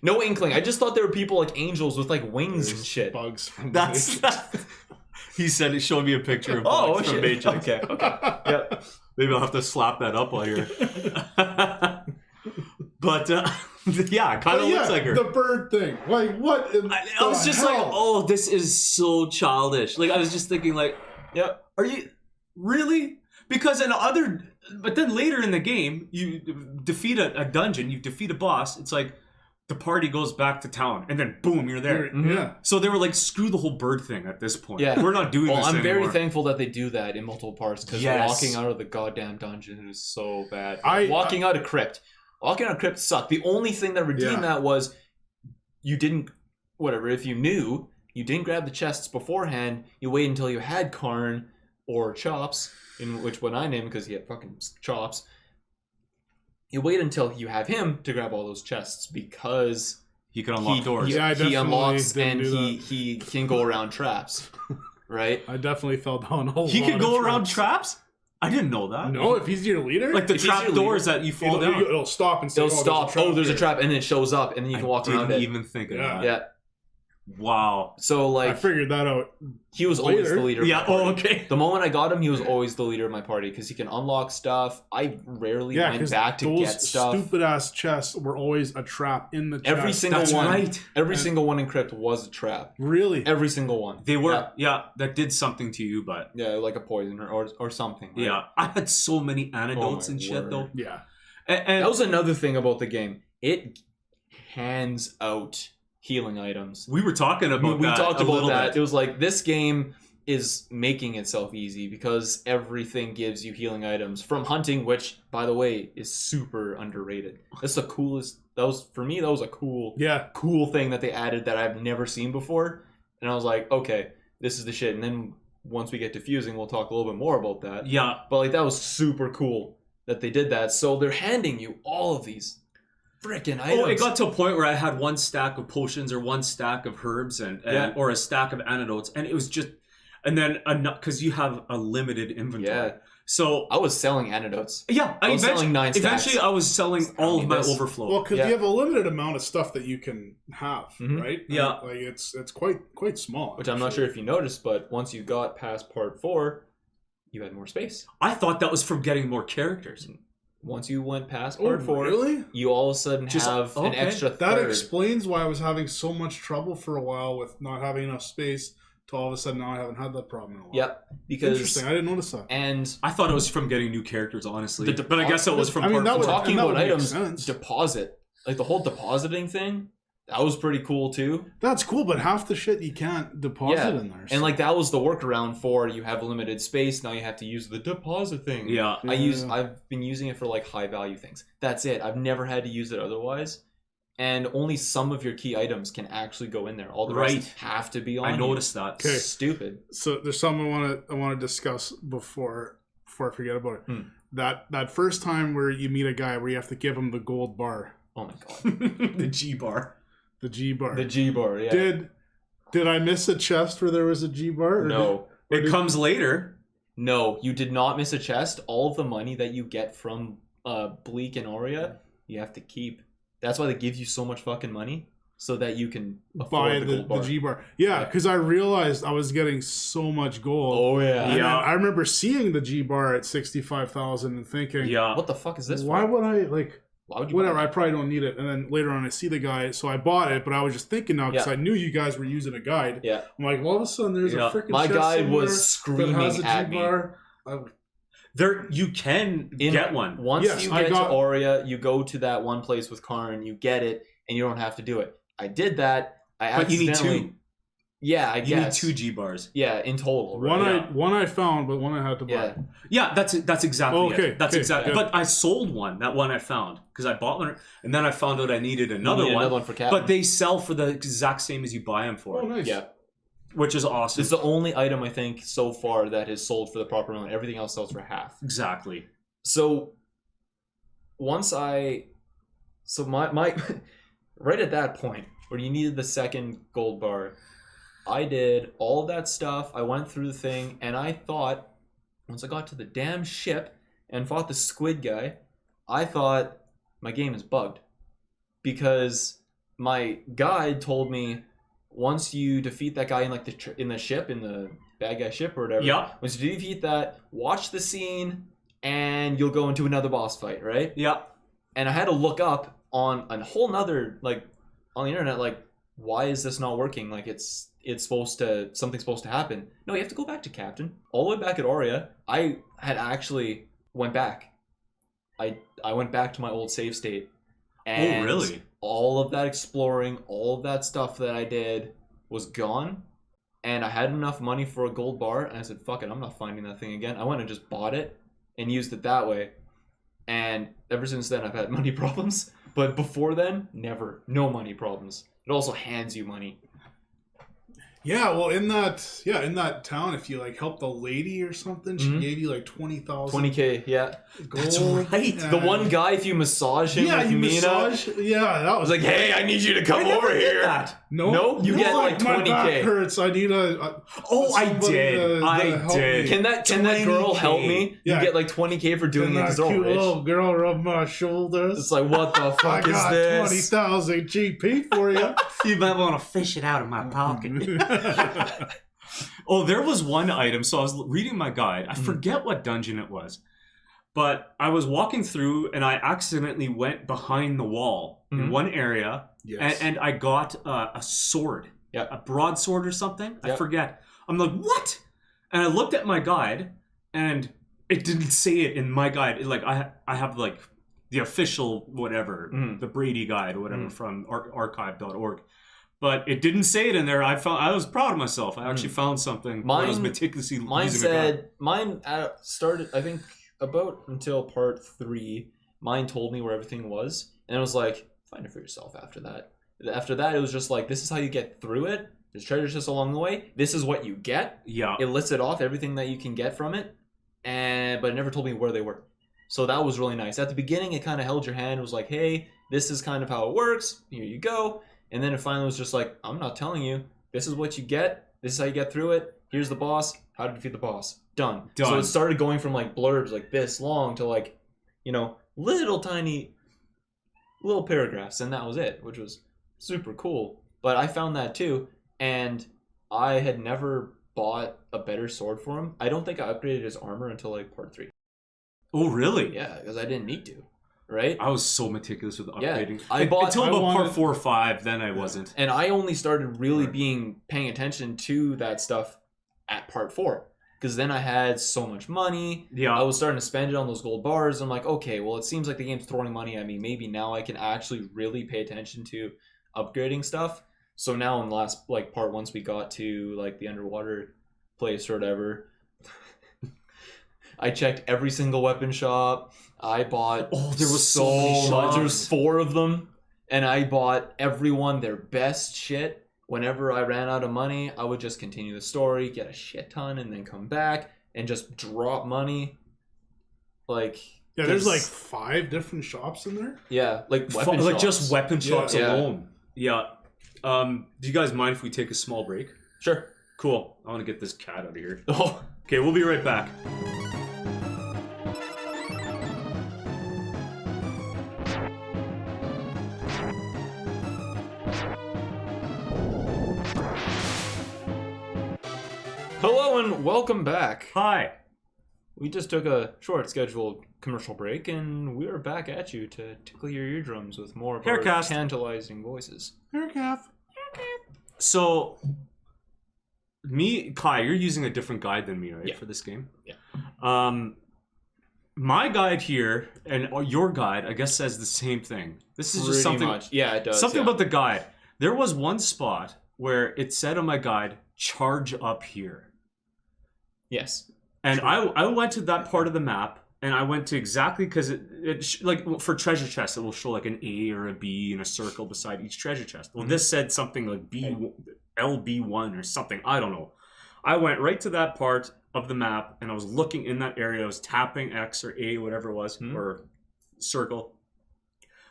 No inkling. I just thought there were people like angels with like wings and shit.
Bugs.
That's... He said he showed me a picture of Bugs from Matrix.
Okay. Yep.
Maybe I'll have to slap that up while here. But yeah, it kind of looks like her.
The bird thing. Like what?
I was just like, oh, this is so childish. Like I was just thinking, like,
yeah,
are you really? Because but then later in the game, you defeat a dungeon, you defeat a boss. It's like the party goes back to town, and then boom, you're there.
Yeah.
So they were like, screw the whole bird thing at this point.
Yeah.
We're not doing this
I'm
anymore.
very thankful that they do that in multiple parts, because walking out of the goddamn dungeon is so bad. Walking out of Crypt sucked. The only thing that redeemed that was you didn't, if you knew, you didn't grab the chests beforehand, you wait until you had Karn or Chops, in which one I named because he had fucking chops. You wait until you have him to grab all those chests, because
he can unlock doors.
He unlocks and he can go around traps, right?
I definitely fell down a whole lot.
He can go around traps? I didn't know that.
No, if he's your leader,
like the trap doors that you fall down,
it'll stop and say,
there's a trap, and then it shows up, and then you can walk around it.
I didn't even think of that.
Yeah.
Wow.
So like,
I figured that out.
He was always the leader.
Yeah. Oh, okay.
The moment I got him, he was always the leader of my party, because he can unlock stuff. I rarely went back to get stuff.
Stupid ass chests were always a trap in the chest.
Every single one. Right. Every single one in Crypt was a trap.
Really?
Every single one.
They were. Yeah. That did something to you, but
like a poison or something. Right?
Yeah. I had so many antidotes and shit though.
Yeah.
And that was another thing about the game. It hands out healing items.
We were talking about that. We talked about that.
It was like, this game is making itself easy because everything gives you healing items from hunting, which, by the way, is super underrated. That's the coolest. For me, that was a cool thing that they added that I've never seen before. And I was like, okay, this is the shit. And then once we get to fusing, we'll talk a little bit more about that.
Yeah.
But like, that was super cool that they did that. So they're handing you all of these freaking items.
Oh, it got to a point where I had one stack of potions or one stack of herbs or a stack of antidotes, and it was just, and then because you have a limited inventory. Yeah. So
I was selling antidotes.
Yeah,
I was selling 9 stacks.
Eventually, I was selling all of my overflow.
Well, because you have a limited amount of stuff that you can have, right?
Yeah,
like it's quite small.
Which I'm not sure if you noticed, but once you got past part 4, you had more space.
I thought that was from getting more characters.
Once you went past part 4,
really?
You all of a sudden have an extra third.
That explains why I was having so much trouble for a while with not having enough space. To all of a sudden now I haven't had that problem in a while.
Yep. Because
interesting. I didn't notice that.
And
I thought it was from getting new characters, honestly. But I guess it was from part 4.
Talking about items, deposit. Like the whole depositing thing, that was pretty cool too.
That's cool, but half the shit you can't deposit in there.
So. And like that was the workaround for, you have limited space, now you have to use the deposit thing.
Yeah.
I've been using it for like high value things. That's it. I've never had to use it otherwise. And only some of your key items can actually go in there. All the rest have to be on.
I noticed that.
Okay.
Stupid.
So there's something I want to discuss before I forget about it. That first time where you meet a guy where you have to give him the gold bar.
Oh my god.
The G bar.
The G bar.
The G bar, yeah.
Did I miss a chest where there was a G bar?
No.
It comes later.
No, you did not miss a chest. All of the money that you get from Bleak and Aurea, you have to keep. That's why they give you so much fucking money. so that you can
buy the G bar. Yeah, because I realized I was getting so much gold.
Oh yeah.
And I remember seeing the G bar at 65,000 and thinking,
what the fuck is this?
Why would I
Why would you?
Whatever, I probably don't need it. And then later on, I see the guy, so I bought it. But I was just thinking now because I knew you guys were using a guide.
Yeah.
I'm like, well, all of a sudden, there's a freaking.
My guide was screaming at me.
There, you can get one.
Once you get to Aurea, you go to that one place with Karn, you get it, and you don't have to do it. I did that.
But you need 2.
Yeah, I guess.
You need 2 G bars.
Yeah, in total. Right?
One I found, but one I had to buy.
Yeah, that's exactly it. That's exactly.
Yeah.
But I sold one. That one I found because I bought one, and then I found out I needed another one
for Captain.
But they sell for the exact same as you buy them for.
Oh, nice.
Yeah.
Which is awesome.
It's the only item I think so far that has sold for the proper amount. Everything else sells for half.
Exactly.
So my right at that point where you needed the second gold bar, I did all of that stuff. I went through the thing, and I thought once I got to the damn ship and fought the squid guy, I thought my game is bugged because my guide told me once you defeat that guy in like in the bad guy ship or whatever, once you defeat that, watch the scene and you'll go into another boss fight, right?
Yeah.
And I had to look up on a whole nother on the internet, why is this not working? It's something's supposed to happen. No, you have to go back to Captain. All the way back at Aurea, I had actually went back. I went back to my old save state. And
really?
All of that exploring, all of that stuff that I did was gone. And I had enough money for a gold bar, and I said, fuck it, I'm not finding that thing again. I went and just bought it and used it that way. And ever since then, I've had money problems. But before then, never. No money problems. It also hands you money.
Yeah, well, in that town, if you helped a lady or something, she gave you 20,000.
20K, yeah.
Gold.
That's right.
The one guy, if you massage him with Mina,
that was
hey, I need you to come over here. No, you get 20K.
My back hurts. I need a.
I did.
Can that girl help me?
Yeah.
You get 20K for doing it because they're all rich.
Little girl rub my shoulders.
It's what the fuck is this?
20,000 GP for you.
You might want to fish it out of my pocket. Oh, there was one item. So I was reading my guide. I forget what dungeon it was, but I was walking through and I accidentally went behind the wall in one area, and I got a sword, a broadsword or something. I forget. I'm like, what? And I looked at my guide, and it didn't say it in my guide. I have the official whatever, the Brady guide or whatever from archive.org. But it didn't say it in there. I was proud of myself. I actually found something. I was meticulously using it.
Mine started, I think, about until part 3. Mine told me where everything was, and it was find it for yourself after that. After that, it was just this is how you get through it. There's treasure chests along the way. This is what you get.
Yeah.
It listed off everything that you can get from it, but it never told me where they were. So that was really nice. At the beginning, it kind of held your hand. It was hey, this is kind of how it works. Here you go. And then it finally was just I'm not telling you. This is what you get. This is how you get through it. Here's the boss. How to defeat the boss. Done. So it started going from blurbs this long to little tiny little paragraphs, and that was it, which was super cool. But I found that too, and I had never bought a better sword for him. I don't think I upgraded his armor until part 3.
Oh, really?
Yeah, because I didn't need to. Right?
I was so meticulous with upgrading.
Yeah,
until about part 4 or 5, then I wasn't.
And I only started really paying attention to that stuff at part 4. Because then I had so much money.
Yeah.
I was starting to spend it on those gold bars. I'm okay, well, it seems like the game's throwing money at me. Maybe now I can actually really pay attention to upgrading stuff. So now in the last part, once we got to the underwater place or whatever, I checked every single weapon shop. I bought
there was so much.
There's 4 of them. And I bought everyone their best shit. Whenever I ran out of money, I would just continue the story, get a shit ton, and then come back and just drop money.
There's 5 different shops in there.
Yeah, weapon shops.
Just weapon shops alone. Yeah. Do you guys mind if we take a small break?
Sure.
Cool. I want to get this cat out of here.
Oh.
Okay, we'll be right back.
Hello and welcome back.
Hi.
We just took a short scheduled commercial break, and we're back at you to tickle your eardrums with more of our
Haircast.
tantalizing voices.
Haircast.
So, Kai, you're using a different guide than me, right, for this game?
Yeah.
My guide here and your guide, I guess, says the same thing. This is just something.
Much. Yeah, it does.
Something about the guide. There was one spot where it said on my guide, "Charge up here."
Yes.
And I went to that part of the map, and I went to exactly because like for treasure chests, it will show like an A or a B in a circle beside each treasure chest. Well, this said something like LB1 or something. I don't know. I went right to that part of the map, and I was looking in that area. I was tapping X or A, whatever it was, or circle.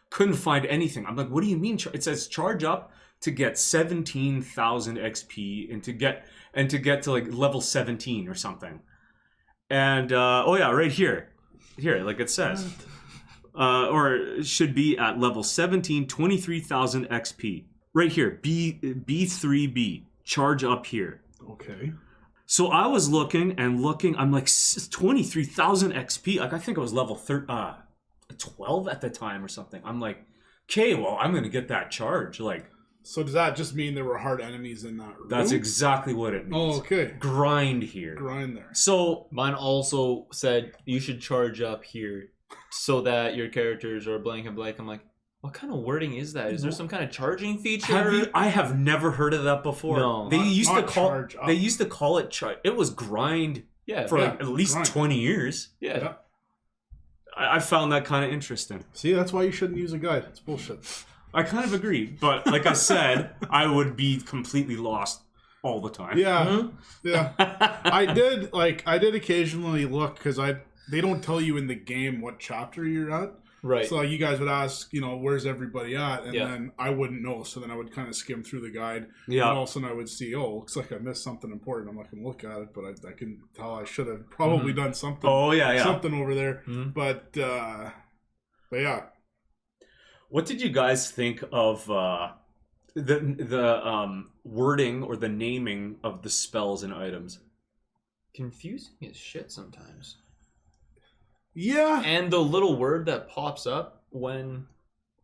Couldn't find anything. I'm like, what do you mean? It says charge up to get 17,000 XP and to get to like level 17 or something. And right here, like it says, or it should be at level 17, 23,000 XP. Right here, B3B, charge up here.
Okay.
So I was looking. I'm like 23,000 XP. Like I think I was level 12 at the time or something. I'm like, okay, well I'm gonna get that charge. Like.
So does that just mean there were hard enemies in that room?
That's exactly what it means.
Oh, okay.
Grind here.
Grind there.
So
mine also said you should charge up here so that your characters are blank and blank. I'm like, what kind of wording is that? Is there some kind of charging feature?
I have never heard of that before.
No.
They used to call it charge. It was grind for like at least 20 years.
Yeah.
I found that kind of interesting.
See, that's why you shouldn't use a guide. It's bullshit.
I kind of agree, but like I said, I would be completely lost all the time.
Yeah, yeah. I did occasionally look because they don't tell you in the game what chapter you're at.
Right.
So you guys would ask, where's everybody at, and then I wouldn't know. So then I would kind of skim through the guide. Yeah. And all of a sudden I would see, looks like I missed something important. I'm not gonna look at it, but I can tell I should have probably done something.
Oh yeah.
Something over there. But yeah.
What did you guys think of the wording or the naming of the spells and items?
Confusing as shit sometimes.
Yeah.
And the little word that pops up when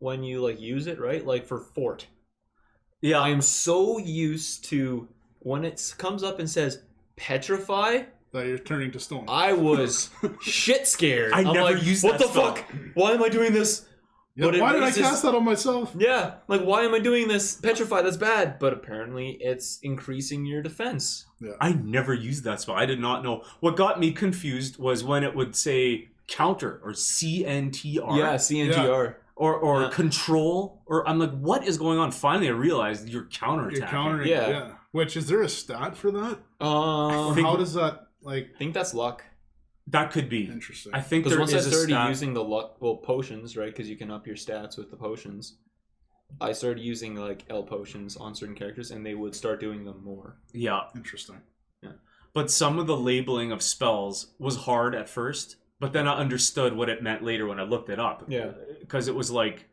you like use it, right? Like for fort.
Yeah.
I am so used to when it comes up and says petrify
that you're turning to stone.
I was shit scared.
I'm never
like,
used
what
that
the
spell.
fuck? Why am I doing this?
Yeah, why did I cast that on myself?
Yeah, like why am I doing this? Petrify, that's bad. But apparently it's increasing your defense.
Yeah.
I never used that spell. I did not know. What got me confused was when it would say counter or CNTR.
Yeah, CNTR.
Yeah. Or control. Or I'm like, what is going on? Finally I realized you're counterattacking.
You're countering, yeah. Which, is there a stat for that? How does that, like...
I think that's luck.
That could be.
Interesting.
I think
because
there
once
is
I started
stat.
using the luck, potions, right? Because you can up your stats with the potions. I started using like L potions on certain characters, and they would start doing them more.
Yeah,
interesting.
Yeah,
but some of the labeling of spells was hard at first, but then I understood what it meant later when I looked it up.
Yeah,
because it was like,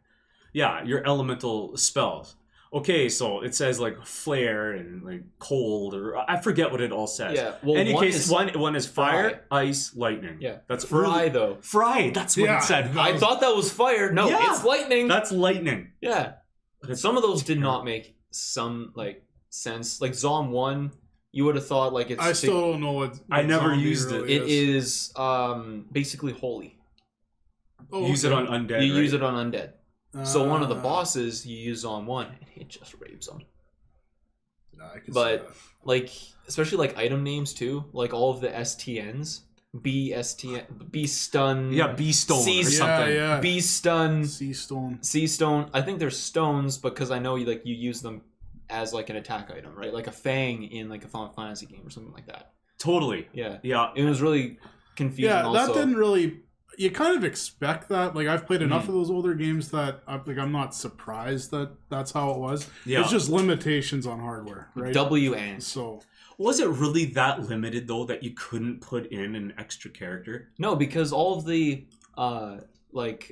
your elemental spells. Okay, so it says like flare and like cold, or I forget what it all says.
Yeah, well,
in any case, one is fire, ice, lightning.
Yeah,
that's
fry though.
Fry, that's what it said.
I thought that was fire. No, it's lightning.
That's lightning.
Yeah, some of those did not make some like sense. Like Zom 1, you would have thought like it's.
I still don't know what
I never used
really
it. It is basically holy.
Oh, use it on undead.
You use it on undead. So one of the bosses you use on 1, and it just rapes them. But like, especially like item names too, like all of the STNs, B stun,
B stone,
C
or something,
B stun,
C stone.
I think they're stones because I know you use them as like an attack item, right? Like a fang in like a Final Fantasy game or something like that.
Totally.
Yeah.
Yeah.
It was really confusing.
Yeah,
also.
that didn't really. You kind of expect that. Like, I've played enough of those older games that I'm not surprised that that's how it was. Yeah. It's just limitations on hardware, right?
W and.
So,
was it really that limited though that you couldn't put in an extra character?
No, because all of the like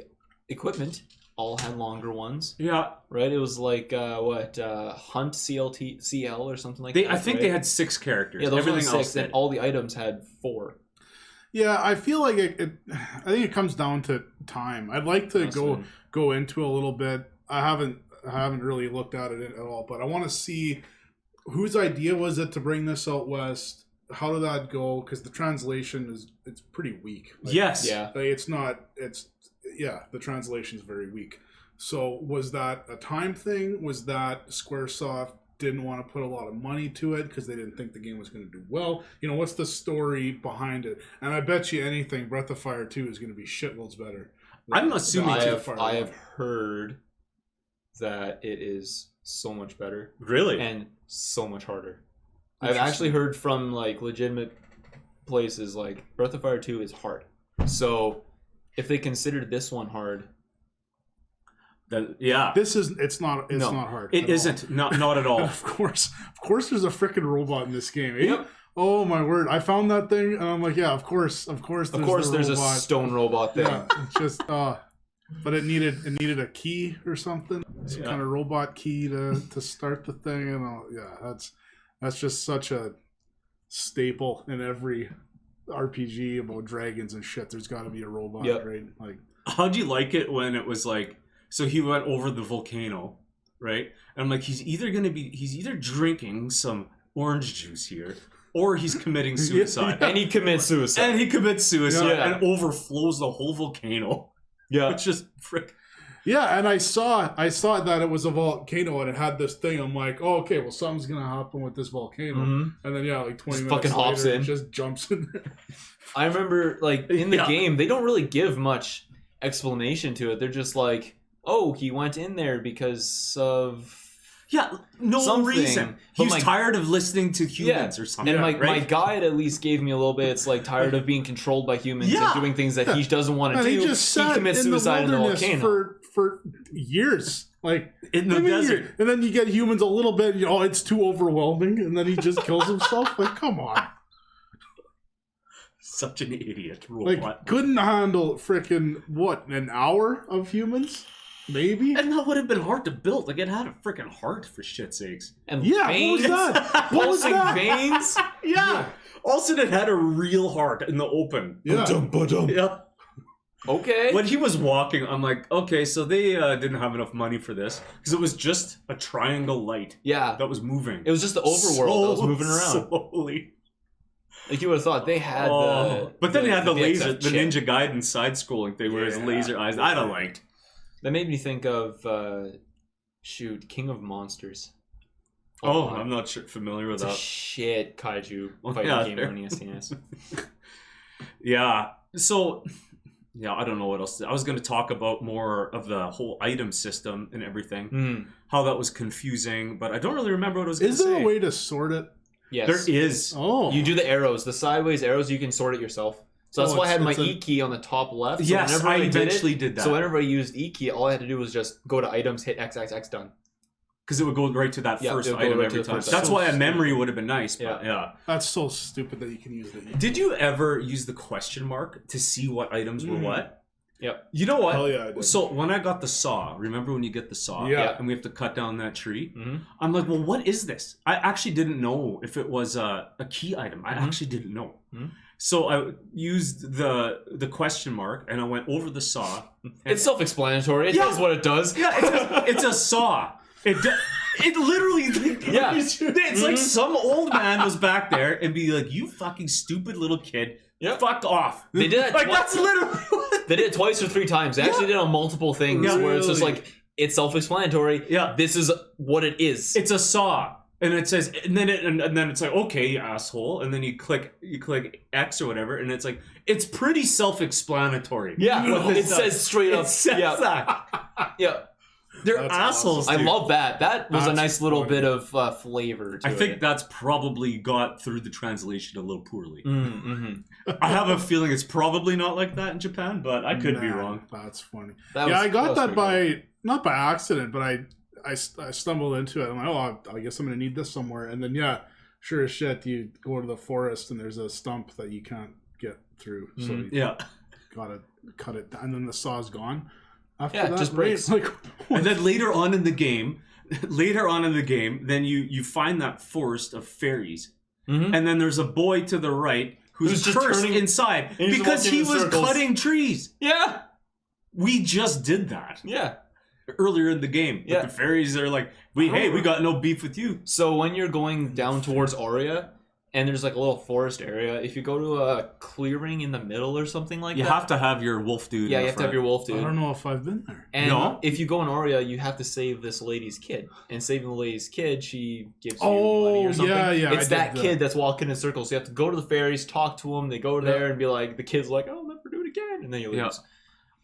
equipment all had longer ones.
Yeah.
Right? It was like, Hunt CL or something like that.
I think they had 6 characters.
Yeah, those
Everything
were
else
6, and all the items had 4.
Yeah, I feel like I think it comes down to time. I'd like to go into a little bit. I haven't really looked at it at all, but I want to see whose idea was it to bring this out west. How did that go? Because the translation it's pretty weak.
Yes.
Yeah.
The translation is very weak. So was that a time thing? Was that Squaresoft didn't want to put a lot of money to it because they didn't think the game was going to do well? What's the story behind it? And I bet you anything, Breath of Fire 2 is going to be shitloads better.
I'm assuming
I have heard that it is so much better.
Really?
And so much harder. I've actually heard from legitimate places Breath of Fire 2 is hard. So if they considered this one hard,
then yeah,
it's not hard.
It isn't. Not at all.
Of course there's a freaking robot in this game.
Yep.
Oh my word! I found that thing and I'm like, yeah, of course. There's
a stone robot there.
Yeah, it's just but it needed a key or something, some kind of robot key to start the thing, and that's just such a staple in every RPG about dragons and shit. There's got to be a robot, right?
How'd you like it when it was so he went over the volcano, right? And I'm like, he's either drinking some orange juice here, or he's committing suicide.
And he commits suicide.
And overflows the whole volcano.
Yeah.
It's just frick.
Yeah, and I saw that it was a volcano and it had this thing. I'm like, oh, okay, well, something's gonna happen with this volcano. Mm-hmm. And then 20
just
minutes
fucking hops
later,
in,
it just jumps in there.
I remember in the game, they don't really give much explanation to it. They're just like, oh, he went in there because of
reason. He was tired of listening to humans or something.
And my guide at least gave me a little bit. It's tired of being controlled by humans and doing things that he doesn't want to do.
He commits suicide in the volcano for years,
in the desert.
And then you get humans a little bit. It's too overwhelming, and then he just kills himself. Come on.
Such an idiot robot.
Couldn't handle freaking an hour of humans. Maybe.
And that would have been hard to build. It had a freaking heart, for shit's sakes.
And veins.
What was that?
Pulsing veins?
Yeah. Also, it had a real heart in the open.
Yeah.
Yeah.
Okay.
When he was walking, I'm like, okay, so they didn't have enough money for this. Because it was just a triangle light.
Yeah.
That was moving.
It was just the overworld that was moving around.
Slowly.
You would have thought they had
But then they had the laser, the Ninja Gaiden side-scrolling thing where his laser eyes. I don't like.
That made me think of, King of Monsters.
I'm not familiar with that.
It's a shit kaiju fighting game on SNES.
Yeah. So, I don't know what else. I was going to talk about more of the whole item system and everything. How that was confusing, but I don't really remember what I was going to say.
Is there a way to sort it?
Yes.
There is.
Oh.
You do the arrows. The sideways arrows, you can sort it yourself. So that's why I had my E key on the top left. So
yes, I eventually did that.
So whenever I used E key, all I had to do was just go to items, hit XXX, done.
Because it would go right to that first item every time. That's why a memory would have been nice. But yeah.
That's so stupid that you can use the E.
Did you ever use the question mark to see what items were what?
Yep.
You know what?
Hell yeah, I did.
So when I got the saw, remember when you get the saw?
Yeah.
And we have to cut down that tree? Mm-hmm. I'm like, well, what is this? I actually didn't know if it was a key item. I actually didn't know. Mm-hmm. So I used the question mark and I went over the saw.
It's self-explanatory. It does what it does.
Yeah, it's a saw. It literally, it's like some old man was back there and be like, "You fucking stupid little kid, fuck off."
They did it
that's literally.
They did it twice or 3 times. They actually did it on multiple things where it's just it's self-explanatory. Yeah, this is what it is.
It's a saw. And it says, and then it's like, okay, you asshole, and then you click X or whatever, and it's like, it's pretty self-explanatory.
Yeah, it says straight up.
It says that.
Yeah,
they're assholes.
Awesome. I love that. That was a nice little bit of flavor to it.
I think that's probably got through the translation a little poorly. Mm-hmm. I have a feeling it's probably not like that in Japan, but I could be wrong.
That's funny. I got that not by accident, but I stumbled into it. I'm like, I guess I'm going to need this somewhere. And then, sure as shit, you go to the forest and there's a stump that you can't get through. So you gotta cut it. And then the saw's gone. After
Yeah,
that,
just breaks.
Like,
And then later on in the game, then you find that forest of fairies.
Mm-hmm.
And then there's a boy to the right who's
just
cursed
turning-
inside
he's
because
walking
he
in
was
circles.
cutting trees.
Yeah.
We just did that
Yeah.
earlier in the game.
Yeah.
But the fairies are like, we got no beef with you.
So when you're going down towards Aurea, and there's like a little forest area, if you go to a clearing in the middle or something like
You
that...
have to have your wolf dude.
Yeah,
in
you
the
have to have
front.
your wolf
I
dude.
don't know if I've been there.
And
No?
if you go in Aurea, you have to save this lady's kid. And saving the lady's kid, she gives you
Oh,
money or something.
yeah,
It's
I
that
did
kid that's walking in circles. So you have to go to the fairies, talk to them. They go
Yeah.
there and be like, the kid's like, I'll never do it again. And then you lose.
Yeah.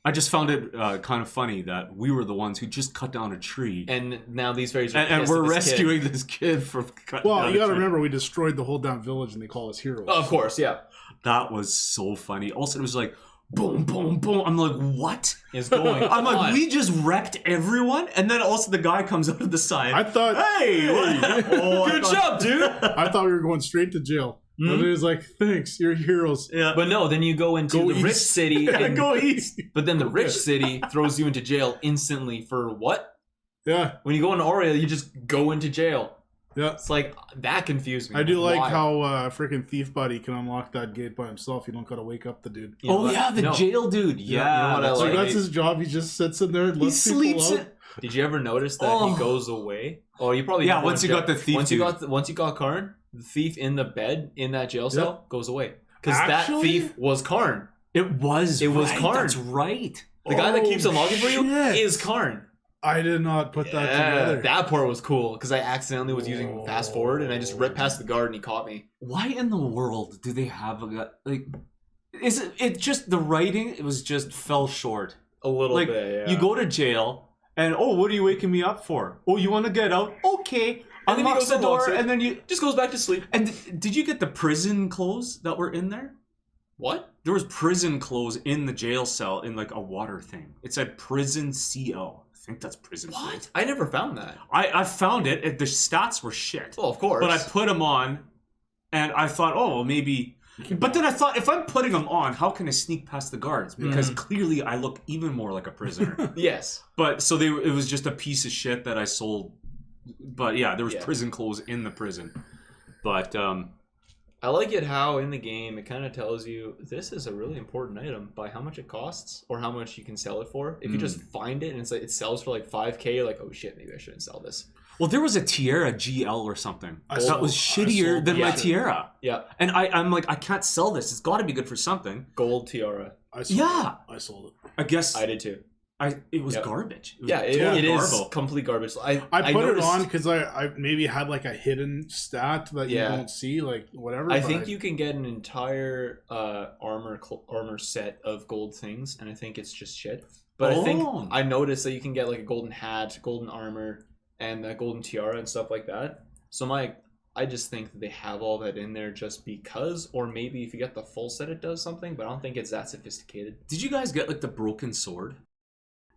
I just found it kind of funny that we were the ones who just cut down a tree.
And now these fairies are
And
pissed
we're
at this kid.
rescuing this kid from cutting
Well,
down
you
a
got to
tree.
remember, we destroyed the whole damn village, and they call us heroes.
Oh, of course, yeah.
That was so funny. Also, it was like, boom, boom, boom. I'm like, what?
It's going
I'm like,
on.
we just wrecked everyone? And then also the guy comes out of the side.
I thought,
Hey! What? Oh, I
Good
thought-
job, dude.
I thought we were going straight to jail.
Mhm.
But it was like, thanks, you're heroes.
Yeah.
But no, then you go into
Go
the rich
east.
city.
Yeah,
And,
go east.
but then the rich city throws you into jail instantly for what?
Yeah,
When you go into Aurea, you just go into jail.
yeah.
It's like, that confused me.
I do like
Why?
how freaking Thief Buddy can unlock that gate by himself. You don't gotta wake up the dude.
You know
Oh,
what?
yeah, the
No.
jail dude. Yeah.
you know what I
that's
Like,
like?
right.
that's his job. He just sits in there and
He
lets people
sleeps
out.
it.
Did you ever notice that
Oh.
he goes away? Oh, you probably
Yeah,
never
once
went
you
to
got the thief
Once
dude.
you got Karn, the thief in the bed in that jail cell goes away because that
Actually?
thief was Karn.
It was
was
right.
Karn.
That's right.
The guy that keeps unlocking for you
shit.
is Karn.
I did not put that
Yeah,
together.
that part was cool because I accidentally was using fast forward and I just ripped past the guard and he caught me.
Why in the world do they have a guy like? Is it just the writing? It was just fell short.
A little
Like
bit. Yeah.
you go to jail and what are you waking me up for? Oh, you want to get out? Okay.
And then he
Unlocks
goes
the
and locks
door
it.
and then you.
just goes back to sleep.
And did you get the prison clothes that were in there?
What?
There was prison clothes in the jail cell in like a water thing. It said prison CO. I think that's prison clothes.
I never found that.
I found it. The stats were shit.
Well, of course.
But I put them on, and I thought, oh, well, maybe. But then I thought, if I'm putting them on, how can I sneak past the guards? Because clearly I look even more like a prisoner.
Yes.
But so it was just a piece of shit that I sold. But yeah, there was
Yeah.
prison clothes in the prison. But
I like it how in the game it kind of tells you this is a really important item by how much it costs or how much you can sell it for. If you just find it and it's like it sells for like 5K, you're like, oh shit, maybe I shouldn't sell this.
well, there was a Tiara GL or something
I
that
sold-
was
I
shittier
sold
than my
that.
Tiara.
Yeah,
And I'm like, I can't sell this. It's got to be good for something.
gold tiara.
I sold
Yeah.
it. I sold it.
I guess
I did too.
it was
Yep.
garbage. It was
Yeah,
total
it is
garble.
complete garbage.
I put it
noticed-
on because I maybe had like a hidden stat that you
Yeah.
don't see, like whatever.
I
but
think you can get an entire armor set of gold things, and I think it's just shit. But I think
Oh.
I noticed that you can get like a golden hat, golden armor, and a golden tiara and stuff like that. So I just think that they have all that in there just because, or maybe if you get the full set, it does something. But I don't think it's that sophisticated.
Did you guys get like the broken sword,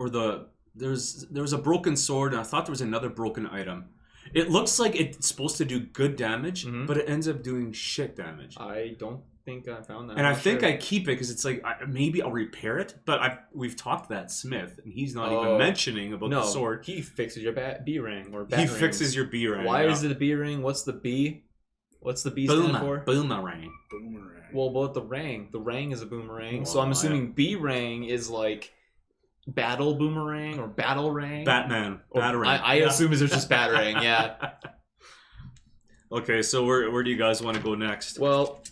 or there was a broken sword, and I thought there was another broken item. It looks like it's supposed to do good damage,
Mhm.
but it ends up doing shit damage.
I don't think I found that.
And
I'm
I
not
think
sure.
I keep it because it's like maybe I'll repair it. But we've talked to that Smith, and he's not
Oh.
even mentioning about
no
the sword.
He fixes your B ring or bat
He
rings.
fixes your B ring.
Why is it a B ring? What's the B? What's the B stand for?
Boomerang.
boomerang.
Well, about the rang. The rang is a boomerang.
Oh,
so I'm
yeah.
assuming B rang is like battle boomerang or battle rang.
Batman.
Or
Batarang.
I
Yeah.
assume it's just batarang. Yeah.
Okay, so where do you guys want to go next?
Well,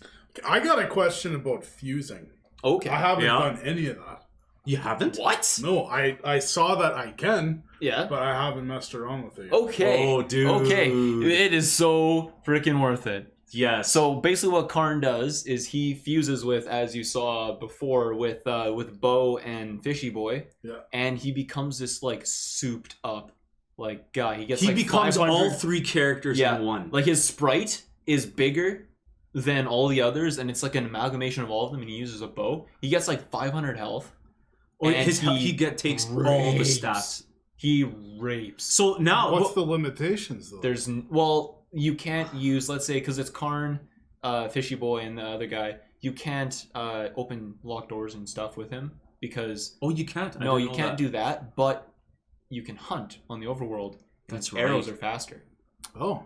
I got a question about fusing.
okay.
I haven't
Yeah.
done any of that.
You haven't?
What?
No, I saw that I can,
Yeah.
but I haven't messed around with it yet.
Okay.
Oh, dude.
Okay. It is so freaking worth it.
Yes.
So basically, what Karn does is he fuses with, as you saw before, with Bo and Fishy Boy.
Yeah.
And he becomes this like souped up like guy. He gets
he
like
becomes
500
all three characters
Yeah.
in one.
Like his sprite is bigger than all the others, and it's like an amalgamation of all of them. And he uses a bow. He gets like 500 health.
Or
and
he takes all the
rapes.
stats.
He rapes.
So now
What's the limitations though?
There's you can't use, let's say, because it's Karn, Fishy Boy, and the other guy. You can't open locked doors and stuff with him because
you can't.
No, you can't do that, but you can hunt on the overworld.
That's
arrows
right.
are faster.
Oh,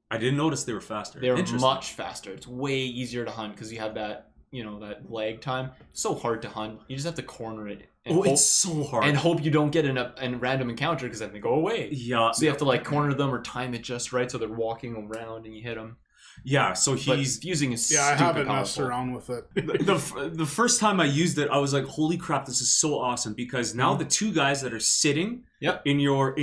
I didn't notice they were faster.
They're much faster. It's way easier to hunt because you have that, that lag time. It's so hard to hunt. You just have to corner it. And
it's so hard.
And hope you don't get a random encounter because then they go away.
Yeah.
So you have to like corner them or time it just right so they're walking around and you hit them.
Yeah, so he's
fusing is
I haven't messed around with it.
the first time I used it, I was like, "Holy crap, this is so awesome!" Because now the two guys that are sitting in your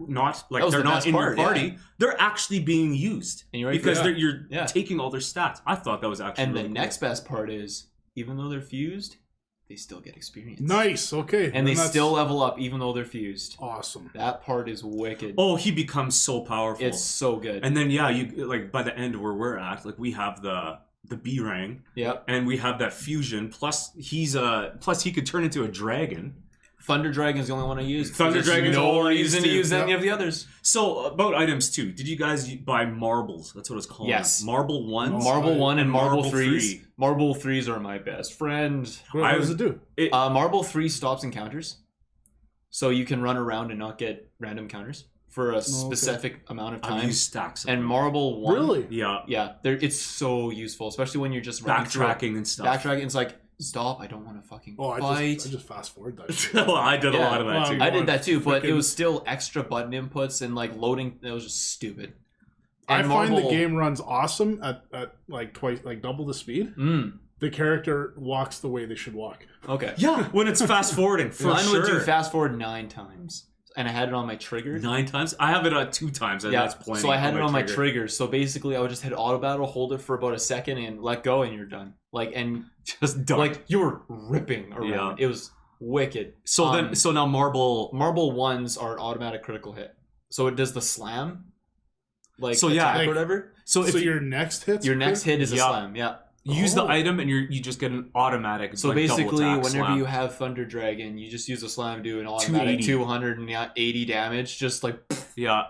not like they're not in your party, they're actually being used because you're taking all their stats. I thought that was actually
and
really
the next best part is even though they're fused, they still get experience.
Nice. Okay.
And they still level up even though they're fused.
Awesome.
That part is wicked.
Oh, he becomes so powerful.
It's so good.
And then you like by the end where we're at, like we have the B rang.
Yep.
And we have that fusion. Plus he could turn into a dragon.
Thunder Dragon is the only one I use.
Thunder Dragon is
no reason to use any of the others.
So about items too. Did you guys buy marbles? That's what it's called.
Yes.
Marble 1s?
Marble 1 and Marble 3s.
3.
Marble 3s are my best friend.
What does it do?
Marble 3 stops encounters. So you can run around and not get random counters for a specific amount of time.
I've used stacks of
and
them.
Marble 1.
Really?
Yeah.
Yeah. It's so useful, especially when you're just running
backtracking and stuff.
Backtracking, it's like, stop, I don't want to fucking fight.
I just fast forward that.
Well, I did a lot of that too.
I did that too, but it was still extra button inputs and like loading. It was just stupid.
And I find the game runs awesome at like twice, like double the speed. The character walks the way they should walk.
Okay.
Yeah, when it's fast forwarding.
Mine would do fast forward 9 times. And I had it on my trigger.
9 times? I have it 2 times. And that's plenty.
So I had it on my trigger. So basically, I would just hit auto battle, hold it for about a second, and let go, and you're done. And
just done.
Like you were ripping around. Yeah. It was wicked.
So now Marble
1s are an automatic critical hit. So it does the slam, attack or whatever.
So your next hit
is a slam. Yeah.
You use the item and you just get an automatic.
So basically, whenever
slam.
you have Thunder Dragon, you just use a slam, do an automatic 280 damage, just like.
Yeah,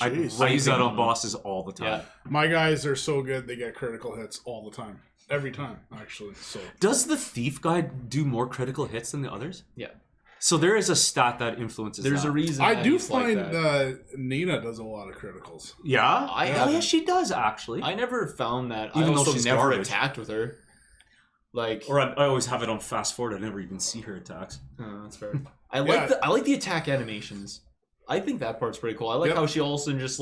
I use that on bosses all the time.
Yeah.
My guys are so good; they get critical hits all the time, every time actually. So
does the thief guy do more critical hits than the others?
Yeah.
So there is a stat that influences.
There's a reason.
I do find Nina does a lot of criticals.
Yeah, yeah, she does actually.
I never found that.
Even
I also
though she's
never
garbage.
attacked with her.
Or I always have it on fast forward. I never even see her attacks.
Oh, that's fair. I like the attack animations. I think that part's pretty cool. I like how she also just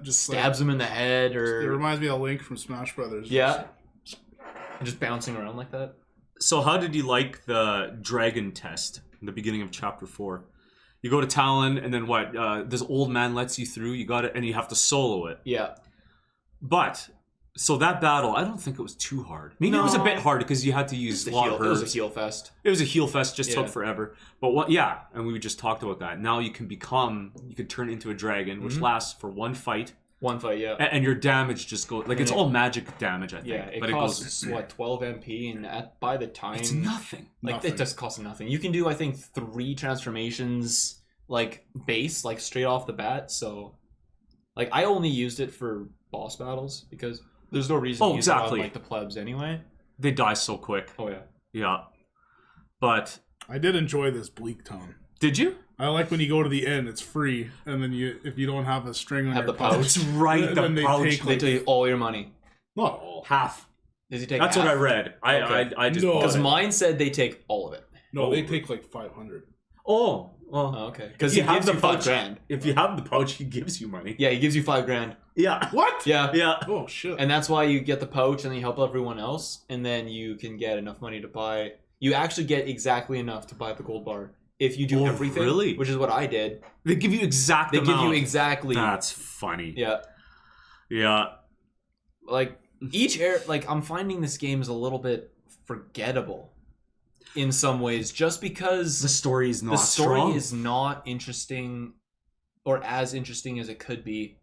just
stabs him in the head, or
it reminds me of Link from Smash Brothers.
Yeah, just bouncing around like that.
So how did you like the dragon test in the beginning of chapter 4? You go to Talon, and then what? This old man lets you through. You got it, and you have to solo it.
Yeah.
But so that battle, I don't think it was too hard. Maybe it was a bit hard because you had to use a lot of herbs.
It was a heal fest.
It was a heal fest. Just took forever. But what? Yeah, and we just talked about that. Now you can turn into a dragon, which lasts for one fight.
One fight, yeah.
And your damage just goes it's all magic damage, I think.
Yeah, it costs 12 MP, and by the time
it's nothing.
It just costs nothing. You can do, I think, 3 transformations base, straight off the bat. So, I only used it for boss battles because there's no reason to use it on the plebs anyway.
They die so quick.
Oh yeah.
Yeah. But
I did enjoy this bleak tone.
Did you?
I like when you go to the end, it's free, and then if you don't have a string on your
pouch.
That's right,
then
the pouch.
They take all your money.
Not all.
Half.
Does he take
That's
half?
what I read. I just
because mine said they take all of it.
No, they take 500.
Oh, well,
okay. Because he gives you $5,000.
If you have the pouch, he gives you money.
Yeah, he gives you $5,000.
Yeah.
What?
Yeah.
Yeah.
Oh shit.
And that's why you get the pouch, and then you help everyone else, and then you can get enough money to buy. You actually get exactly enough to buy the gold bar if you do everything.
Really?
Which is what I did.
They give you exactly.
exactly.
That's funny.
Yeah.
Yeah.
Each I'm finding this game is a little bit forgettable in some ways, just because
the story is not
strong. Is not interesting, or as interesting as it could be.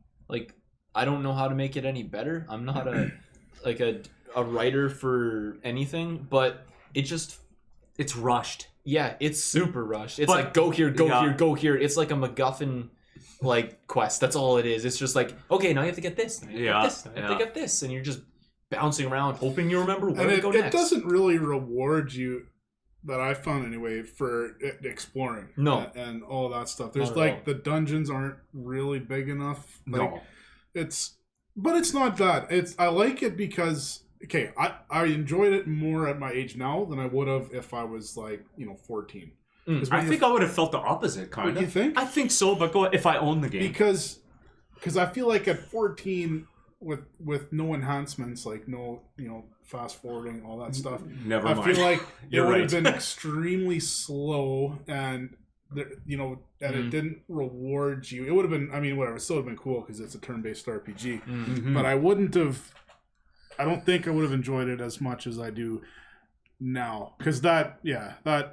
I don't know how to make it any better. I'm not a writer for anything, but
it's rushed.
Yeah, it's super rushed. It's go here, here, go here. It's like a MacGuffin quest. That's all it is. It's just okay, now you have to get this. Now you have to get this, and you're just bouncing around hoping you remember where to go next.
It doesn't really reward you that I found anyway for exploring.
No.
And all that stuff. There's like the dungeons aren't really big enough. Like,
No.
But it's not that. I like it because I enjoyed it more at my age now than I would have if I was like 14.
I think I would have felt the opposite, kind of.
You think?
I think so, but if I own the game.
Because I feel like at 14 with no enhancements, like no fast forwarding, all that stuff.
Never mind.
I feel like it would have
right.
been extremely slow and it didn't reward you. It would have been, I mean, whatever. It still would have been cool because it's a turn-based RPG.
Mm-hmm.
But I don't think I would have enjoyed it as much as I do now. Because that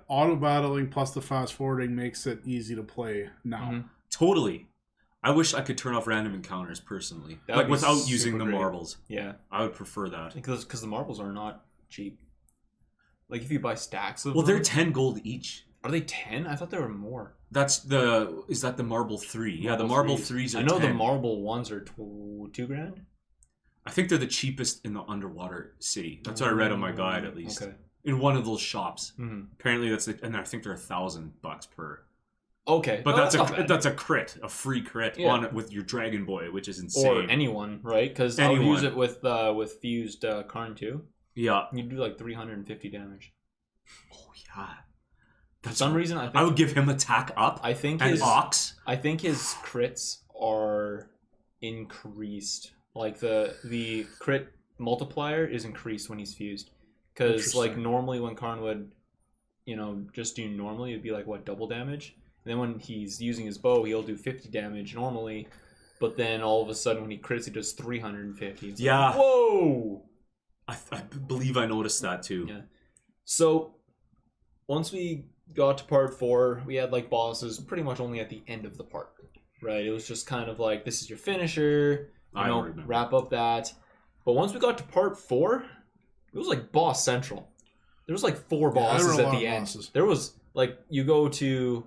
auto battling plus the fast forwarding makes it easy to play now.
Mm-hmm.
Totally. I wish I could turn off random encounters personally, like without using the marbles.
Yeah,
I would prefer that
because the marbles are not cheap. Like if you buy stacks of
them,
they're
10 gold each.
Are they 10? I thought there were more.
Is that the marble 3? Yeah, the marble 3s are
I know
10.
the marble ones are $2,000.
I think they're the cheapest in the underwater city. That's what I read on my guide, at least.
Okay.
In one of those shops.
Mm-hmm.
Apparently and I think they're $1,000 per.
Okay,
but that's a crit, a free crit on it with your Dragon Boy, which is insane.
Or anyone, right? Because I would use it with fused Karn too.
Yeah,
you do like 350 damage.
Oh yeah.
For some reason,
I would give him attack up.
I think his crits are increased. Like the crit multiplier is increased when he's fused. Because like normally when Karn would, just do normally, it'd be like double damage. And then when he's using his bow, he'll do 50 damage normally. But then all of a sudden when he crits, he does 350. It's like, whoa!
I believe I noticed that too.
Yeah. So once we got to part 4, we had like bosses pretty much only at the end of the part. Right? It was just kind of like, this is your finisher. Wrap up that. But once we got to part 4, it was like boss central. There was like 4 bosses at the end. There was like, you go to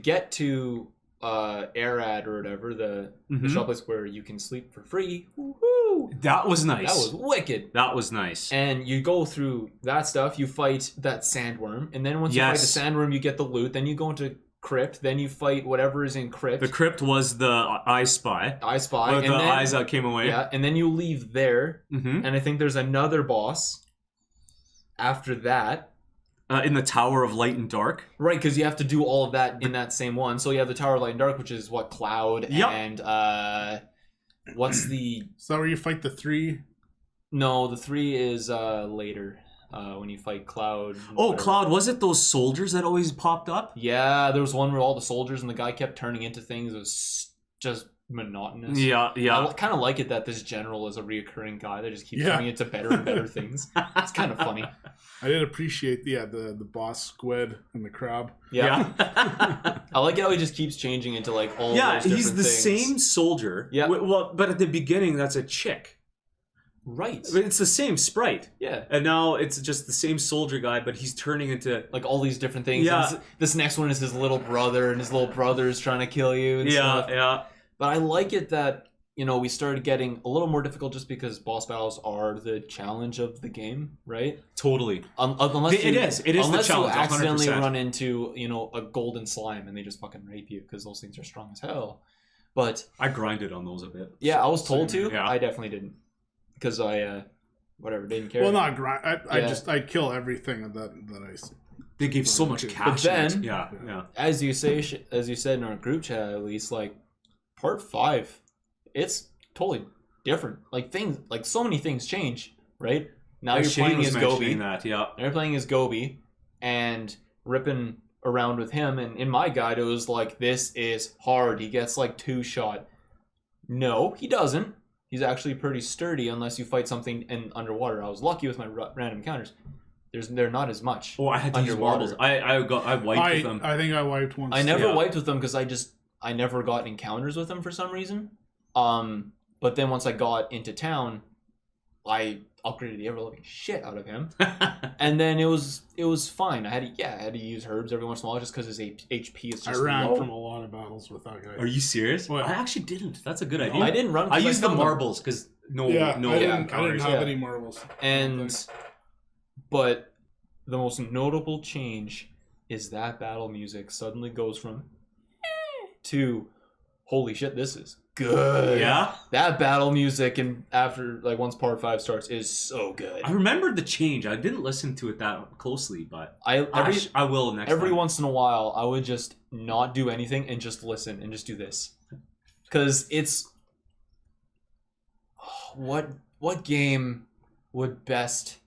get to Arad or whatever, the shop place where you can sleep for free. Woo-hoo!
That was nice.
That was wicked.
That was nice.
And you go through that stuff, you fight that sandworm, and then once you fight the sandworm, you get the loot, then you go into Crypt, then you fight whatever is in Crypt.
The Crypt was the I Spy.
With
the eyes that came away.
Yeah, and then you leave there, and I think there's another boss after that.
In the Tower of Light and Dark.
Right, because you have to do all of that in that same one. So you have the Tower of Light and Dark, which is Cloud, and what's the...
Is that where you fight the 3?
No, the 3 is later, when you fight Cloud.
Cloud, was it those soldiers that always popped up?
Yeah, there was one where all the soldiers and the guy kept turning into things. It was just monotonous.
Yeah.
I kind of like it that this general is a reoccurring guy that just keeps turning into better and better things. It's kind of funny.
I did appreciate the boss squid and the crab.
Yeah. I like how he just keeps changing into like all those different things.
He's the same soldier.
Yeah.
Well, but at the beginning, that's a chick.
Right.
But it's the same sprite.
Yeah.
And now it's just the same soldier guy, but he's turning into...
like all these different things.
Yeah.
This next one is his little brother, and his little brother is trying to kill you and stuff.
Yeah.
But I like it that, we started getting a little more difficult just because boss battles are the challenge of the game, right?
Totally.
Unless
it is the challenge,
you accidentally
100%.
run into, a golden slime and they just fucking rape you because those things are strong as hell. But
I grinded on those a bit.
Yeah, I was told to.
Yeah.
I definitely didn't. Because I, didn't care.
Well, not grind. I kill everything that I...
They gave so much cash.
But then,
yeah.
As you said in our group chat, at least, like, part 5, it's totally different. Like so many things change, right? Now you're playing as Gobi. You're playing as Gobi and ripping around with him. And in my guide, it was like, this is hard. He gets like 2-shot. No, he doesn't. He's actually pretty sturdy unless you fight something in underwater. I was lucky with my random encounters. They're not as much.
Oh, I had to use marbles. I wiped with them.
I think I wiped once.
I never wiped with them because I never got encounters with them for some reason. But then once I got into town, I upgraded the ever-loving shit out of him, and then it was fine. I had to use herbs every once in a while just because his HP is just low.
I ran from a lot of battles with that guy.
Are you serious?
What?
I actually didn't. That's a good idea.
I didn't run.
I used the marbles because I didn't
have any marbles.
But the most notable change is that battle music suddenly goes from to holy shit, this is good.
Yeah,
that battle music, and after like once part 5 starts, is so good.
I remembered the change. I didn't listen to it that closely, but I will next
every
time.
once in a while I would just not do anything and just listen and just do this, because it's what game would best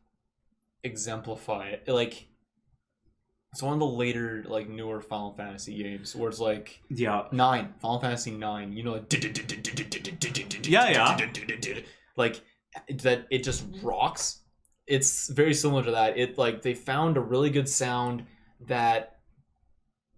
exemplify it? Like, it's one of the later, like, newer Final Fantasy games where it's like 9, Final Fantasy 9, you know, like, like that, it just rocks. It's very similar to that. It, like, they found a really good sound that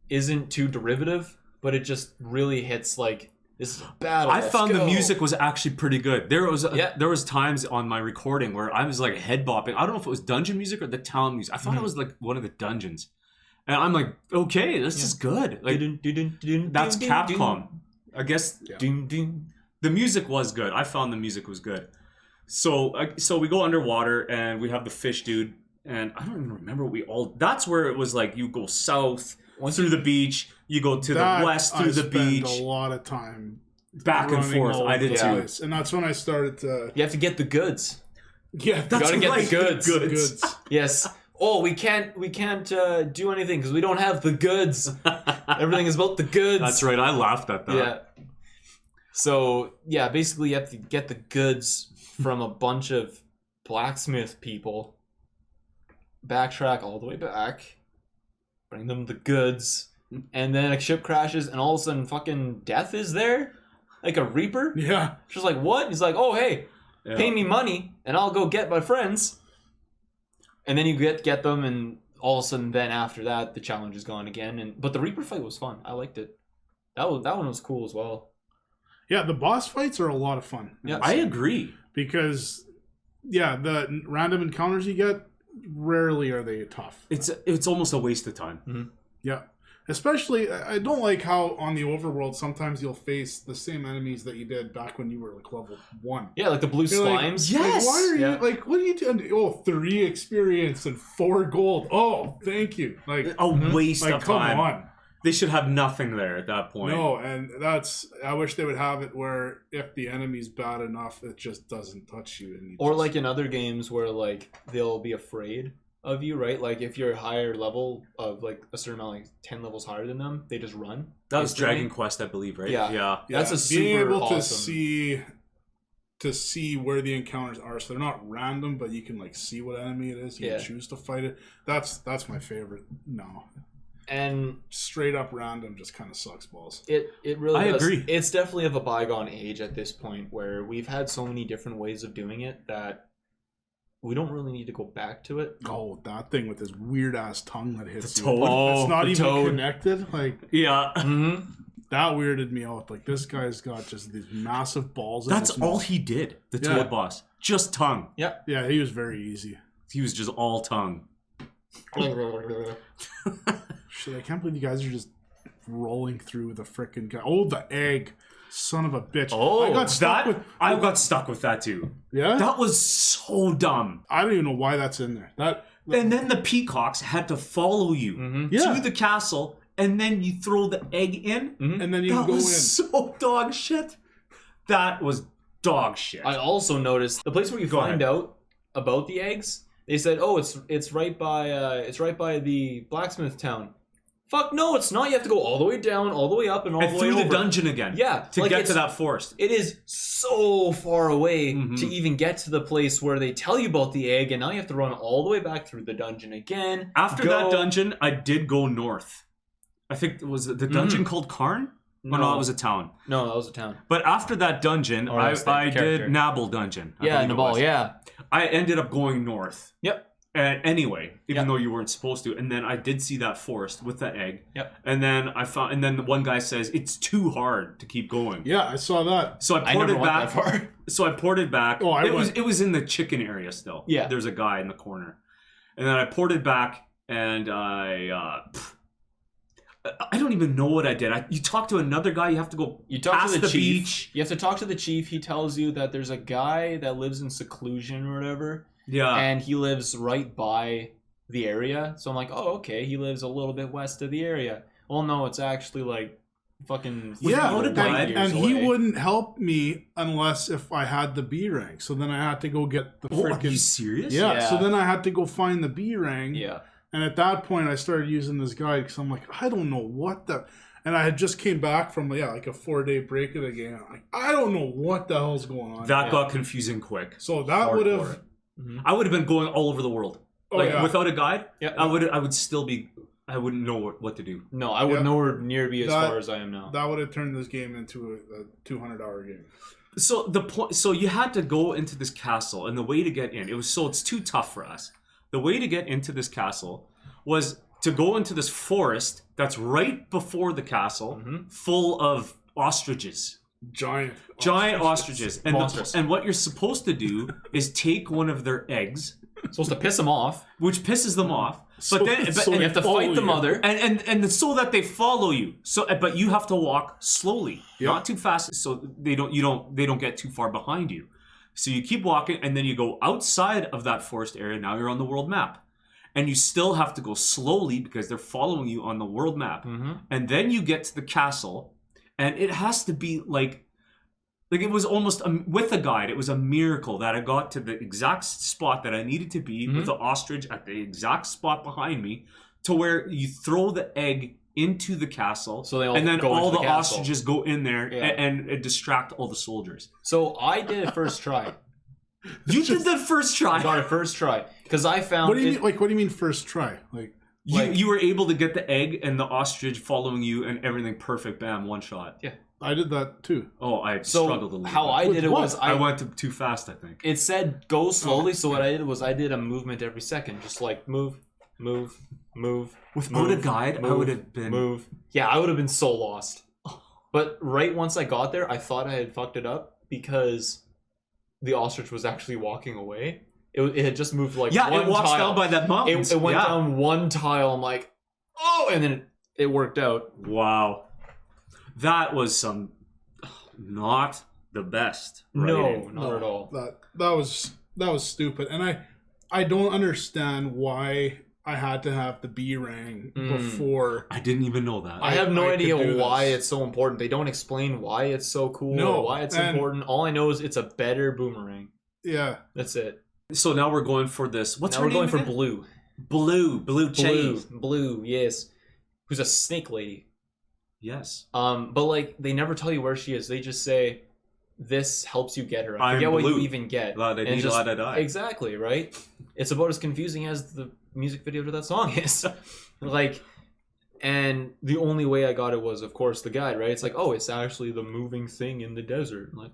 isn't too derivative, but it just really hits like, this is a battle.
I found the music was actually pretty good. There was times on my recording where I was like head bopping. I don't know if it was dungeon music or the town music. I thought it was like one of the dungeons. And I'm like, okay, this is good. Like, that's Capcom. I guess the music was good. I found the music was good. So we go underwater and we have the fish dude. And I don't even remember that's where it was like you go south through the beach, you go to the west through the beach.
I spent a lot of time
back and forth. I did too.
And that's when I started to...
You have to get the goods.
Yeah,
you gotta get the goods.
Goods.
Yes. Oh, we can't do anything because we don't have the goods. Everything is about the goods.
That's right. I laughed at that.
Yeah. So yeah, basically you have to get the goods from a bunch of blacksmith people. Backtrack all the way back, bring them the goods, and then a ship crashes, and all of a sudden, fucking death is there, like a reaper.
Yeah.
She's like, "What?" He's like, "Oh, hey, pay me money, and I'll go get my friends." And then you get them, and all of a sudden, then after that, the challenge is gone again. But the reaper fight was fun. I liked it. That one was cool as well.
Yeah, the boss fights are a lot of fun.
Yeah, I agree,
because the random encounters you get, rarely are they tough.
It's almost a waste of time.
Mm-hmm.
Yeah. Especially, I don't like how on the overworld sometimes you'll face the same enemies that you did back when you were like level 1.
Yeah, like the blue slimes.
Like, yes! Like, why are you, like, what are you doing? Oh, 3 experience and 4 gold. Oh, thank you. Like,
a waste of time.
Come on.
They should have nothing there at that point.
No, and I wish they would have it where if the enemy's bad enough, it just doesn't touch you. And
or like in other games where like they'll be afraid of you, right? Like if you're a higher level of like a certain amount, like 10 levels higher than them, they just run.
That was Dragon Quest, I believe, right?
Yeah. That's a super
being able
awesome.
to see where the encounters are, so they're not random, but you can like see what enemy it is. You can choose to fight it. That's my favorite. No.
And
straight up random just kind of sucks balls.
It really does.
Agree.
It's definitely of a bygone age at this point where we've had so many different ways of doing it that we don't really need to go back to it.
Oh, that thing with his weird ass tongue that hits
the toad.
You.
Oh,
it's not even
toad.
connected. Like that weirded me out. Like this guy's got just these massive balls.
That's all he did. The toad boss, just tongue.
Yeah,
yeah, he was very easy.
He was just all tongue.
Shit, I can't believe you guys are just rolling through the frickin' guy. Oh, the egg. Son of a bitch.
Oh, I got stuck with that too.
Yeah?
That was so dumb.
I don't even know why that's in there.
And then the peacocks had to follow you to the castle, and then you throw the egg in,
and then you go in.
That was so dog shit. That was dog shit.
I also noticed the place where you find out about the eggs, they said, "Oh, it's right by the blacksmith town." Fuck no, it's not. You have to go all the way down, all the way up, and all the way
through
over.
the dungeon again.
Yeah,
to get to that forest.
It is so far away to even get to the place where they tell you about the egg, and now you have to run all the way back through the dungeon again.
After that dungeon, I did go north. I think it was the dungeon called Karn.
No.
Oh, no, it was a town.
No, that was a town.
But after that dungeon, I did Nabal dungeon.
Nabal, yeah.
I ended up going north.
Yep.
Anyway, even though you weren't supposed to, and then I did see that forest with the egg.
Yep.
And then the one guy says it's too hard to keep going.
Yeah, I saw that.
So I ported back.
That far.
So I ported back.
Oh,
it was in the chicken area still.
Yeah.
There's a guy in the corner, and then I ported back, and I don't even know what I did. You talk to another guy. You have to go.
You talk
past
to the chief.
Beach.
You have to talk to the chief. He tells you that there's a guy that lives in seclusion or whatever.
Yeah.
And he lives right by the area. So I'm like, oh, okay, he lives a little bit west of the area. Well, no, it's actually like fucking
and he wouldn't help me unless if I had the B rank. So then I had to go get the freaking.
Are you serious?
Yeah. So then I had to go find the B rank.
Yeah.
And at that point, I started using this guide because I'm like, I don't know what the. And I had just came back from like a 4-day break of the game. I'm like, I don't know what the hell's going on.
That got confusing quick.
So that would have.
I would have been going all over the world. Without a guide, I would still be. I wouldn't know what to do.
No, I would nowhere near be as far as I am now.
That would have turned this game into a 200-hour game.
So the point. So you had to go into this castle, and the way to get in, it's too tough for us. The way to get into this castle was to go into this forest that's right before the castle, full of ostriches.
Giant
ostriches. And what you're supposed to do is take one of their eggs.
Supposed to piss them off.
Which pisses them off.
But you have to fight the mother.
And so that they follow you. But you have to walk slowly. Not too fast, so they don't get too far behind you. So you keep walking, and then you go outside of that forest area. Now you're on the world map. And you still have to go slowly because they're following you on the world map. And then you get to the castle, and it has to be like it was almost with a guide. It was a miracle that I got to the exact spot that I needed to be with the ostrich at the exact spot behind me, to where you throw the egg into the castle,
so they all
and then
go
all
into
the
castle.
ostriches go in there and distract all the soldiers.
So I did it first try.
You did the first try.
I got it first try because I found.
What do you mean? What do you mean first try?
You were able to get the egg and the ostrich following you and everything perfect. Bam, one shot.
Yeah,
I did that too.
Oh, I struggled a little.
How I did it was
I went too fast. I think
it said go slowly. So what I did was I did a movement every second, just like move.
Without a guide, I would have been
Yeah, I would have been so lost. But right once I got there, I thought I had fucked it up because the ostrich was actually walking away. It had just moved one tile.
It walks down by that mountain.
It went down one tile. I'm like, oh, and then it worked out.
Wow, that was not the best.
No, not at all.
That was stupid, and I don't understand why I had to have the B rank before.
I didn't even know that.
I have no idea why it's so important. They don't explain why it's so cool or why it's important. All I know is it's a better boomerang.
Yeah.
That's it.
So now we're going for this. What's her name?
Now we're going
again?
for
Blue Chase.
Blue, yes. Who's a snake lady.
Yes.
But they never tell you where she is. They just say, this helps you get her. I forget what you even get. Exactly, right? It's about as confusing as the music video to that song is. And the only way I got it was, of course, the guide, right? It's like, oh, it's actually the moving thing in the desert. I'm like,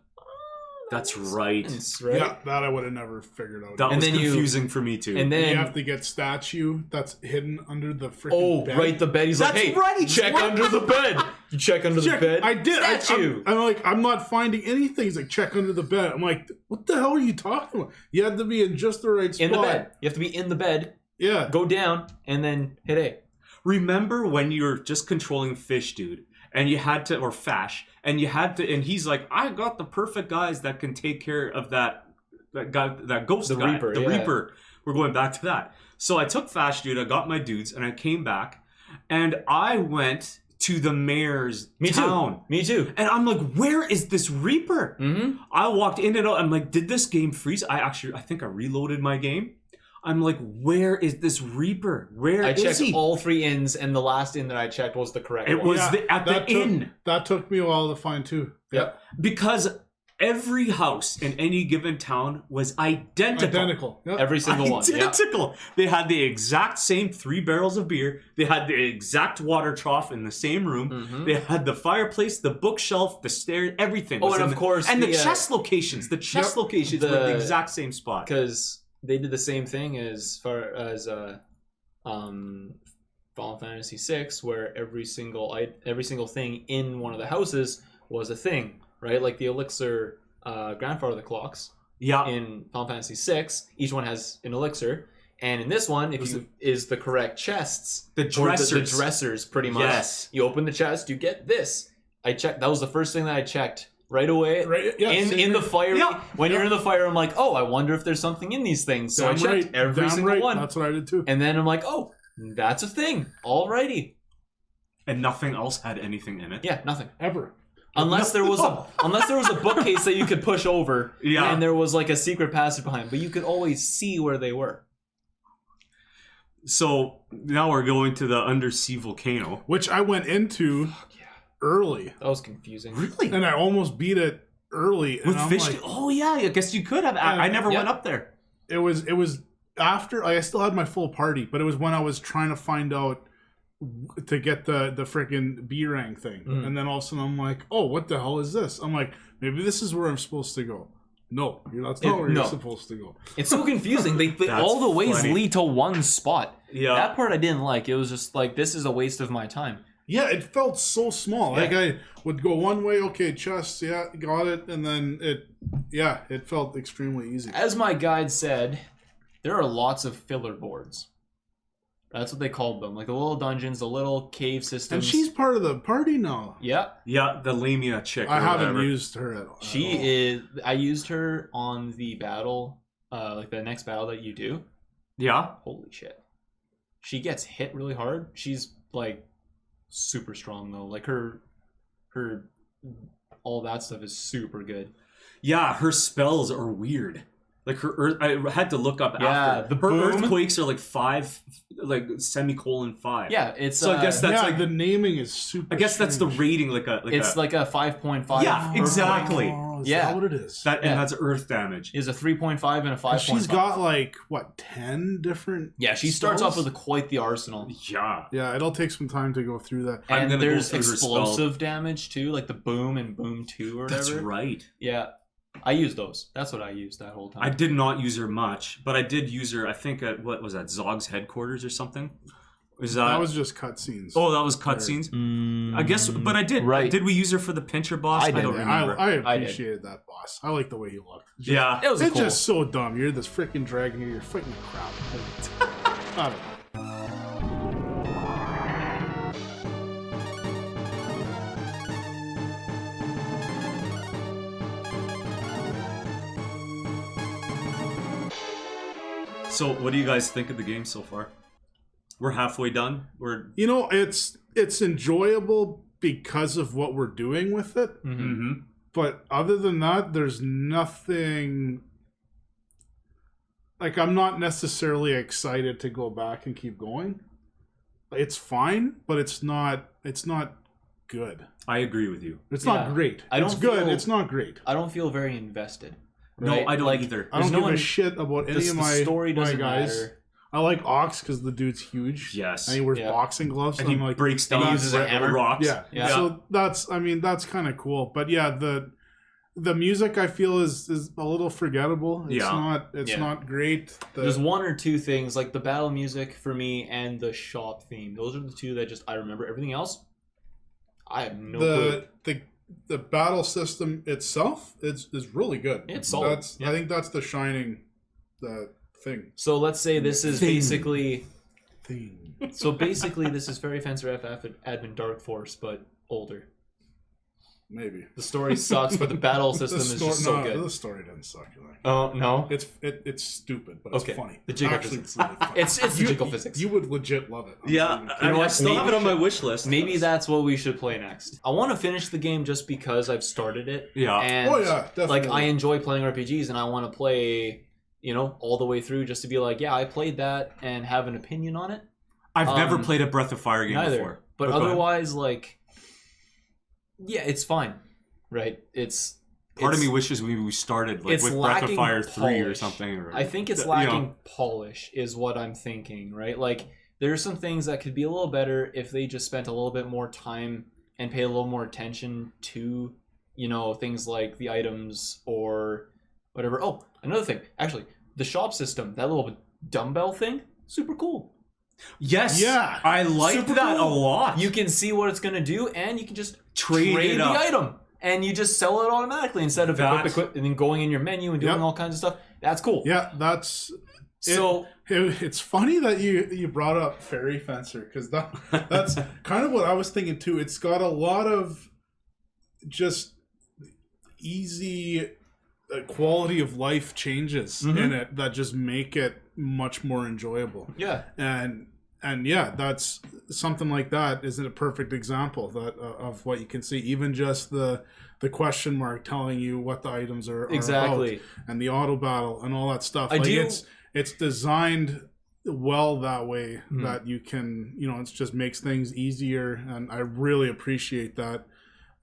that's right.
Right.
Yeah, that I would have never figured out.
That was confusing for me too.
And then you have to get statue that's hidden under the freaking bed.
Right, the bed. He's like, hey, check under the bed. You check under the bed.
I did.
Statue.
I'm like, I'm not finding anything. He's like, check under the bed. I'm like, what the hell are you talking about? You had to be in just the right spot.
In the bed. You have to be in the bed.
Yeah.
Go down and then hit A.
Remember when you were just controlling Fish, dude? And you had to, or Fash, and you had to, and he's like, I got the perfect guys that can take care of that guy, that ghost guy,
Reaper,
the Reaper. We're going back to that. So I took Fash, dude. I got my dudes, and I came back, and I went to the mayor's town.
Me too.
And I'm like, where is this Reaper? I walked in and out. I'm like, did this game freeze? I think I reloaded my game. I'm like, where is this Reaper? Where is he?
I checked all 3 inns, and the last inn that I checked was the correct one.
It was at the inn.
That took me a while to find, too.
Yep.
Because every house in any given town was identical.
Yep.
Every single one.
Identical. They had the exact same 3 barrels of beer. They had the exact water trough in the same room. They had the fireplace, the bookshelf, the stairs, everything.
Oh, and of course.
And the chest locations. The chest locations were the exact same spot.
Because they did the same thing as far as Final Fantasy VI, where every single thing in one of the houses was a thing, right? Like the elixir grandfather clocks.
Yeah.
In Final Fantasy VI, each one has an elixir, and in this one, is the correct chests,
the dressers,
the dressers, pretty much.
Yes.
You open the chest, you get this. I checked. That was the first thing that I checked. right away.
Right, yeah,
in the fire.
Yeah,
when you're in the fire, I'm like, oh, I wonder if there's something in these things. So I checked every single one.
That's what I did too.
And then I'm like, oh, that's a thing. Alrighty.
And nothing else had anything in it.
Yeah, nothing.
Ever.
Unless there was a bookcase that you could push over,
Yeah.
and there was like a secret passage behind, but you could always see where they were.
So now we're going to the undersea volcano,
Which I went into early.
That was confusing.
Really?
And I almost beat it early.
With
and I'm
fish?
like,
Oh yeah, I guess you could have. I never went up there.
it was after I still had my full party, but it was when I was trying to find out to get the freaking B rank thing. And then all of a sudden I'm like, oh, what the hell is this? I'm like, maybe this is where I'm supposed to go. No, that's not where you're supposed to go.
It's so confusing. They all the ways
funny.
lead to one spot.
Yeah.
That part I didn't like. It was just like, this is a waste of my time.
Yeah, it felt so small. Like I would go one way, okay, chest, yeah, got it, and then it felt extremely easy.
As my guide said, there are lots of filler boards. That's what they called them. Like the little dungeons, the little cave systems.
And she's part of the party now.
Yeah.
Yeah, the Lamia chick.
I haven't used her at all.
She is. I used her on the battle, like the next battle that you do.
Yeah.
Holy shit. She gets hit really hard. She's like super strong though. Like her all that stuff is super good.
Yeah, her spells are weird. Like her earth, I had to look up after. Her earthquakes are like 5, like semicolon 5.
Yeah, it's
so I guess that's like
the naming is super.
I guess that's the rating, like a
5.5.
Yeah, exactly.
Is
Yeah.
that what it is?
And that's earth damage.
Is a 3.5 and a 5.5.
She's got like what 10 different.
Yeah, she starts
spells?
off with quite the arsenal.
Yeah.
Yeah, it'll take some time to go through that.
And there's
go through her
explosive damage too, like the boom and boom 2 or whatever.
That's right.
Yeah. I used those. That's what I used that whole time.
I did not use her much, but I did use her. I think at what was that, Zog's headquarters or something?
That was just cutscenes.
Oh, that was cutscenes. I guess, but I did.
Right.
Did we use her for the pincher boss?
I
don't
didn't.
remember.
I appreciated that boss. I like the way he looked.
Yeah,
it was
It's
cool.
just so dumb. You're this freaking dragon here. You're fighting a crowd. I don't know.
So, what do you guys think of the game so far? We're halfway done.
It's enjoyable because of what we're doing with it.
Mm-hmm.
But other than that, there's nothing. Like, I'm not necessarily excited to go back and keep going. It's fine, but it's not good.
I agree with you.
It's not great. It's good. It's not great.
I don't feel very invested.
Right? No, I don't either.
I don't give a shit about any of my
story doesn't
guys.
matter.
I like Ox because the dude's huge.
Yes.
And he wears boxing gloves.
And he
like,
breaks down
and he uses a hammer.
rocks.
Yeah. So that's kind of cool. But yeah, the music I feel is a little forgettable. It's not great.
There's one or two things like the battle music for me and the shop theme. Those are the two that I remember. Everything else, I have no clue.
The battle system itself is really good.
It's solid.
I think that's the shining thing.
So let's say this is basically.
Thing.
So basically, this is Fairy Fencer FF Admin Dark Force, but older.
Maybe
the story sucks, but the battle system is just so good.
The story doesn't suck.
Oh no,
it's stupid, but it's funny.
The jiggle physics. Really funny. It's the jiggle physics.
You would legit love it.
I still have it on my wish list.
Maybe that's what we should play next. I want to finish the game just because I've started it.
Yeah.
And
definitely.
Like I enjoy playing RPGs, and I want to play, all the way through just to be like, yeah, I played that and have an opinion on it.
I've never played a Breath of Fire game before.
But otherwise, it's fine. Right?
Part of me wishes we started with Breath of Fire 3 or something.
I think it's lacking polish is what I'm thinking, right? Like, there are some things that could be a little better if they just spent a little bit more time and paid a little more attention to, things like the items or whatever. Oh, another thing. Actually, the shop system, that little dumbbell thing, super cool.
Yes. Yeah. I liked that a lot.
You can see what it's going to do, and you can just
trade
the item. And you just sell it automatically instead of equip, and then going in your menu and doing all kinds of stuff. That's cool.
Yeah, that's... It's funny that you brought up Fairy Fencer, because that's kind of what I was thinking too. It's got a lot of just... easy quality of life changes in it that just make it much more enjoyable.
Yeah.
And yeah, that's something like that isn't a perfect example that of what you can see. Even just the question mark telling you what the items are
exactly
about, and the auto battle and all that stuff. It's designed well that way that you can, it just makes things easier, and I really appreciate that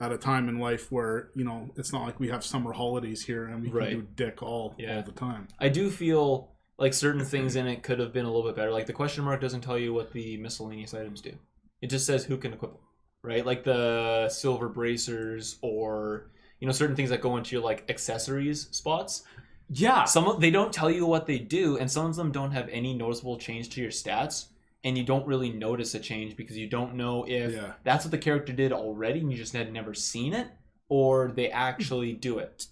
at a time in life where it's not like we have summer holidays here and we can do dick all the time.
I do feel like certain things in it could have been a little bit better. Like the question mark doesn't tell you what the miscellaneous items do. It just says who can equip them, right? Like the silver bracers, or certain things that go into your like accessories spots.
Yeah.
They don't tell you what they do, and some of them don't have any noticeable change to your stats, and you don't really notice a change because you don't know if that's what the character did already and you just had never seen it, or they actually do it.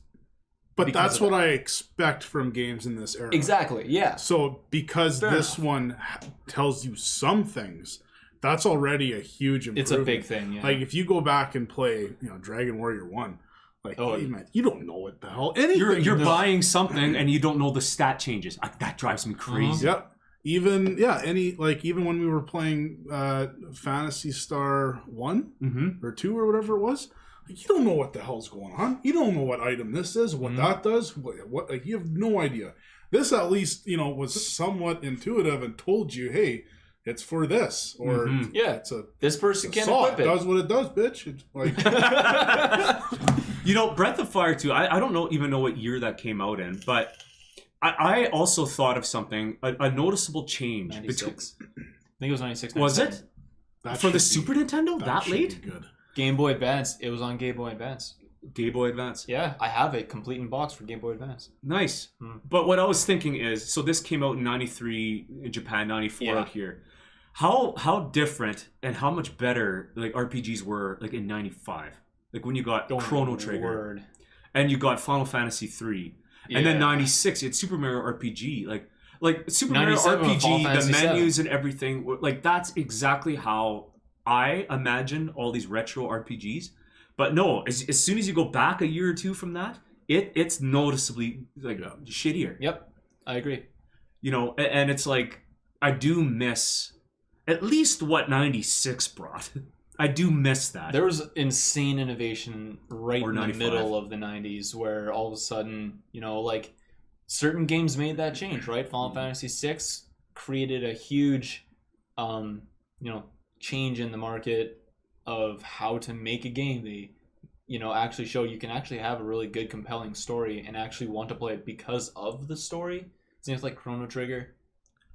But that's what I expect from games in this era.
Exactly, yeah.
So because this one tells you some things, that's already a huge improvement.
It's a big thing, yeah.
Like if you go back and play, Dragon Warrior 1, like, hey, man, you don't know what the hell anything.
You're buying something and you don't know the stat changes. That drives me crazy.
Yep. Even when we were playing Phantasy Star 1 or 2 or whatever it was, like, you don't know what the hell's going on. You don't know what item this is, what that does, what like you have no idea. This at least was somewhat intuitive and told you, hey, it's for this, or it's
this person can
equip it. Does what it does, bitch. It's like
Breath of Fire 2. I don't even know what year that came out in, but I also thought of something, a noticeable change.
96. I think it was 96.
Was it? For the Super Nintendo? That late?
Good.
Game Boy Advance. It was on Game Boy Advance.
Game Boy Advance.
Yeah, I have it complete in box for Game Boy Advance.
Nice. But what I was thinking is, so this came out in 93 in Japan, 94 out here. How different and how much better like RPGs were like in 95? Like when you got Chrono Trigger and you got Final Fantasy 3. And then 96, it's Super Mario RPG. Like Super Mario RPG, the menus and everything. Like that's exactly how I imagine all these retro RPGs. But no, as soon as you go back a year or two from that, it's noticeably like shittier.
Yep, I agree.
And it's like I do miss at least what 96 brought. I do miss that.
There was insane innovation right in the middle of the 90s where all of a sudden, like certain games made that change, right? Final Fantasy VI created a huge, change in the market of how to make a game. They, actually showed you can actually have a really good, compelling story and actually want to play it because of the story. Seems like Chrono Trigger.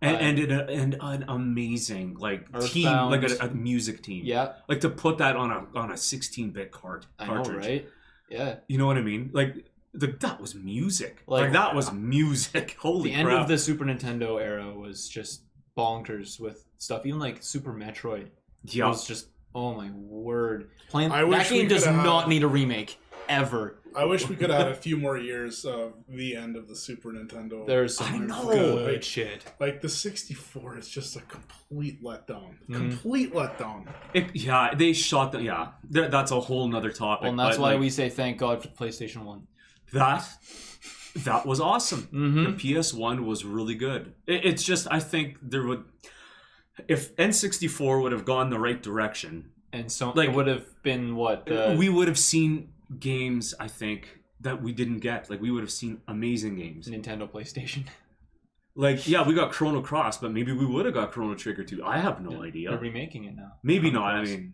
And an amazing team, like a music team.
Yeah.
Like to put that on a 16-bit cartridge.
I know, right? Yeah.
You know what I mean? Like that was music. Like that was music. Holy crap.
The end of the Super Nintendo era was just bonkers with stuff. Even like Super Metroid. Yeah. It was just, oh my word. That game does not need a remake. Ever.
I wish we could have had a few more years of the end of the Super Nintendo.
There's some good shit.
Like the 64 is just a complete letdown. Complete letdown.
They shot them. Yeah, that's a whole nother topic.
Well, and that's why we say thank God for the PlayStation 1.
That was awesome. The PS1 was really good. It's just, I think there would, if N64 would have gone the right direction,
and so it would have been what
we would have seen games, I think, that we didn't get. Like we would have seen amazing games.
Nintendo, PlayStation.
We got Chrono Cross, but maybe we would have got Chrono Trigger too. I have no idea.
They're remaking it now.
Maybe not. I mean,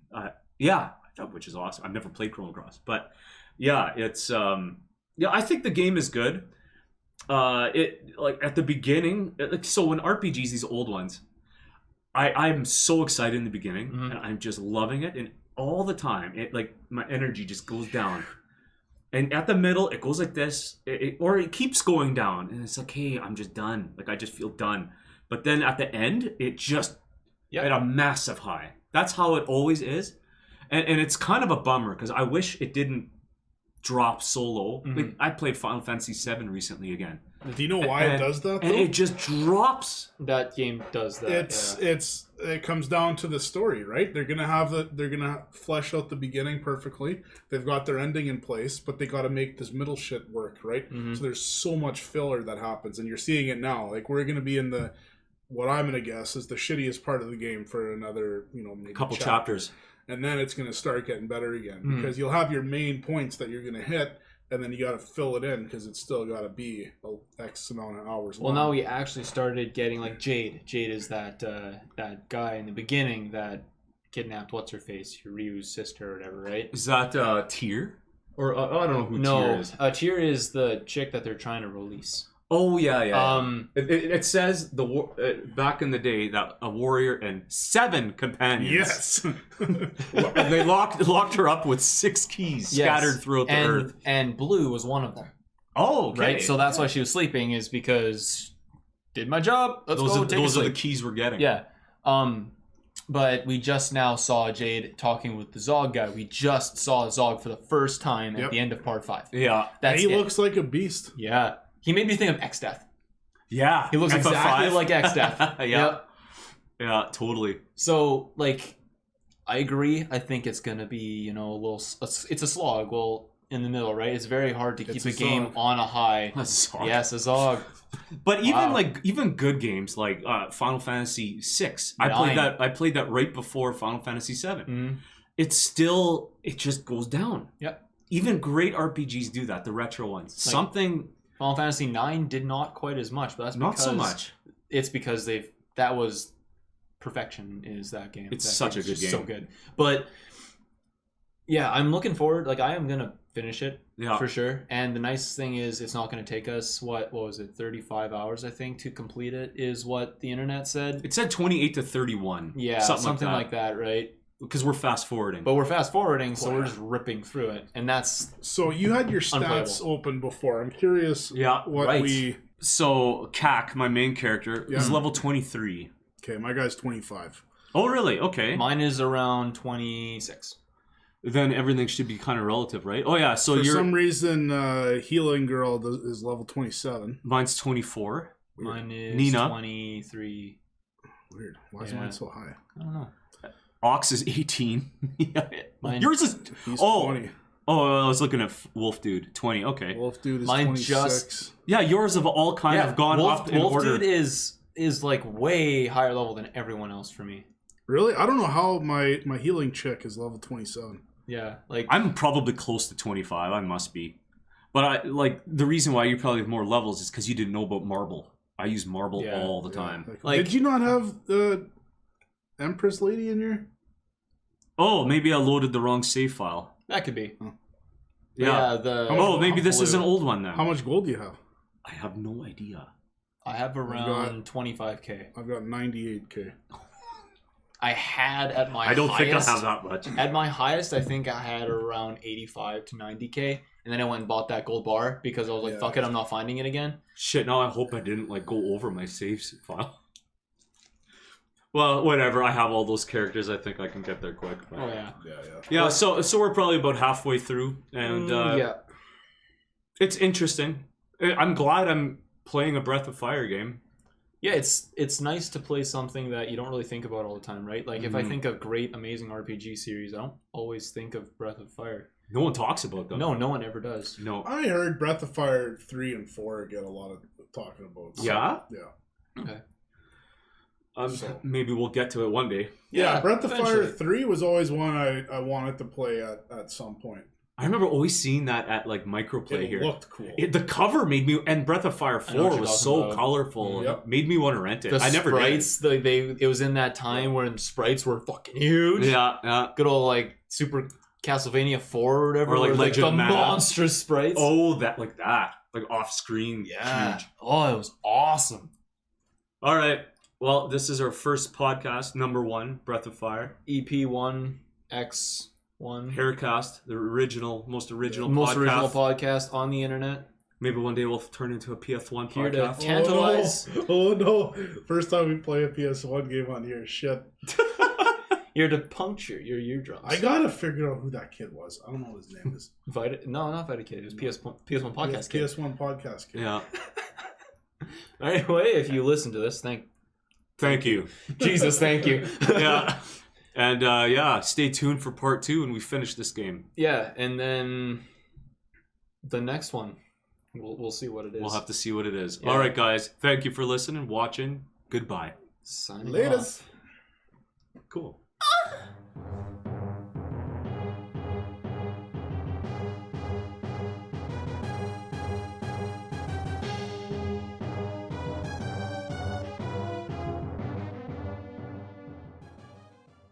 which is awesome. I've never played Chrono Cross, but yeah, it's I think the game is good. It like at the beginning, so when RPGs, these old ones, I'm so excited in the beginning, and I'm just loving it, and all the time, it like my energy just goes down, and at the middle it goes like this, or it keeps going down, and it's like, hey, I'm just done. Like I just feel done. But then at the end, it just at a massive high. That's how it always is, and it's kind of a bummer because I wish it didn't drop solo. Like, I played Final Fantasy VII recently again.
Do you know why it does that, though?
And it just drops.
That game does that.
It comes down to the story, right? They're gonna flesh out the beginning perfectly. They've got their ending in place, but they got to make this middle shit work, right? So there's so much filler that happens, and you're seeing it now. Like, we're gonna be in what I'm gonna guess is the shittiest part of the game for another, maybe
couple chapters,
and then it's gonna start getting better again because you'll have your main points that you're gonna hit. And then you got to fill it in because it's still got to be X amount of hours long.
Well, now we actually started getting like Jade. Jade is that guy in the beginning that kidnapped what's-her-face, Ryu's sister or whatever, right?
Is that Tyr? Or I don't know who Tyr is.
Tyr is the chick that they're trying to release.
Oh, yeah. It says back in the day that a warrior and 7 companions.
Yes.
They locked her up with 6 keys scattered throughout the earth.
And Blue was one of them.
Oh, okay.
Right? So that's why she was sleeping, is because did my job. Those
are the keys we're getting.
Yeah. But we just now saw Jade talking with the Zog guy. We just saw Zog for the first time at the end of part 5.
Yeah.
He looks like a beast.
Yeah. He made me think of X-Death.
Yeah.
He looks exactly like X-Death.
Yeah, totally.
So, I agree. I think it's going to be, it's a slog. Well, in the middle, right? It's very hard to keep a game on a high.
A Zog.
Yes, a Zog.
But even good games like Final Fantasy VI, I played that right before Final Fantasy VII. It just goes down.
Yep.
Even great RPGs do that. The retro ones.
Final Fantasy IX did not quite as much, but that's because...
Not so much.
It's because that was perfection, is that game.
It's such a good game.
So good. But, yeah, I'm looking forward. I am going to finish it, for sure. And the nice thing is it's not going to take us, what was it, 35 hours, I think, to complete it, is what the internet said.
It said 28 to 31.
Yeah, something like that, right?
Because we're fast forwarding.
But we're fast forwarding, so we're just ripping through it. And that's
So you had your stats open before. I'm curious
So Kak, my main character, is level 23.
Okay, my guy's 25.
Oh, really? Okay.
Mine is around 26.
Then everything should be kind of relative, right? Oh, yeah. So
for some reason, Healing Girl is level 27.
Mine's 24.
Mine is
Nina.
23.
Weird. Why is mine so high?
I don't know.
Ox is 18. Yours is...
He's 20.
Oh, I was looking at Wolf Dude. 20. Okay.
Wolf Dude is 26.
Yeah, yours have all kind of gone up in
Wolf
order.
Dude is way higher level than everyone else for me.
Really? I don't know how my healing chick is level 27.
Yeah,
I'm probably close to 25. I must be. But the reason why you probably have more levels is because you didn't know about Marble. I use Marble all the time.
Did you not have the Empress Lady in your...
Oh, maybe I loaded the wrong save file.
That could be.
Oh.
Yeah. Maybe this is an old one now.
How much gold do you have?
I have no idea.
I have around 25k.
I've got 98k.
I had at my
I don't
highest,
think I have that much.
At my highest, I think I had around 85 to 90k. And then I went and bought that gold bar because I was like, fuck it, I'm not finding it again.
Shit, now I hope I didn't go over my save file. Well, whatever. I have all those characters. I think I can get there quick. But...
Oh yeah.
Yeah. So we're probably about halfway through, and it's interesting. I'm glad I'm playing a Breath of Fire game.
Yeah, it's nice to play something that you don't really think about all the time, right? If I think of great, amazing RPG series, I don't always think of Breath of Fire.
No one talks about them.
No one ever does.
No.
I heard Breath of Fire 3 and 4 get a lot of talking about. So,
yeah?
Yeah.
Okay.
Maybe we'll get to it one day.
Yeah, Breath of Fire 3 was always one I wanted to play at some point.
I remember always seeing that at Microplay here.
It looked cool.
The cover made me, and Breath of Fire 4 was so colorful.
Yep.
It made me want to rent it.
The
I never
sprites,
did.
It was in that time when sprites were fucking huge.
Yeah.
Good old Super Castlevania 4 or whatever.
Or Legend of Mana.
Monstrous sprites.
Oh, that. Off screen.
Yeah.
Huge.
Oh, it was awesome.
All right. Well, this is our first podcast, number 1, Breath of Fire.
EP1, X1.
Haircast, the most original
podcast on the internet.
Maybe one day we'll turn into a PS1
here
podcast.
To tantalize.
Oh no. First time we play a PS1 game on here. Shit.
You're to puncture your eardrums.
I gotta figure out who that kid was. I don't know what his name is.
No, not Vita Kid. It was PS1 podcast kid.
PS1 podcast kid.
Yeah.
Anyway, if you listen to this, thank
you.
Jesus, thank you.
Yeah. And stay tuned for part 2 when we finish this game.
Yeah, and then the next one, we'll see what it is.
We'll have to see what it is.
Yeah.
All right, guys. Thank you for listening, watching. Goodbye.
Signing
Laters.
off.
Cool.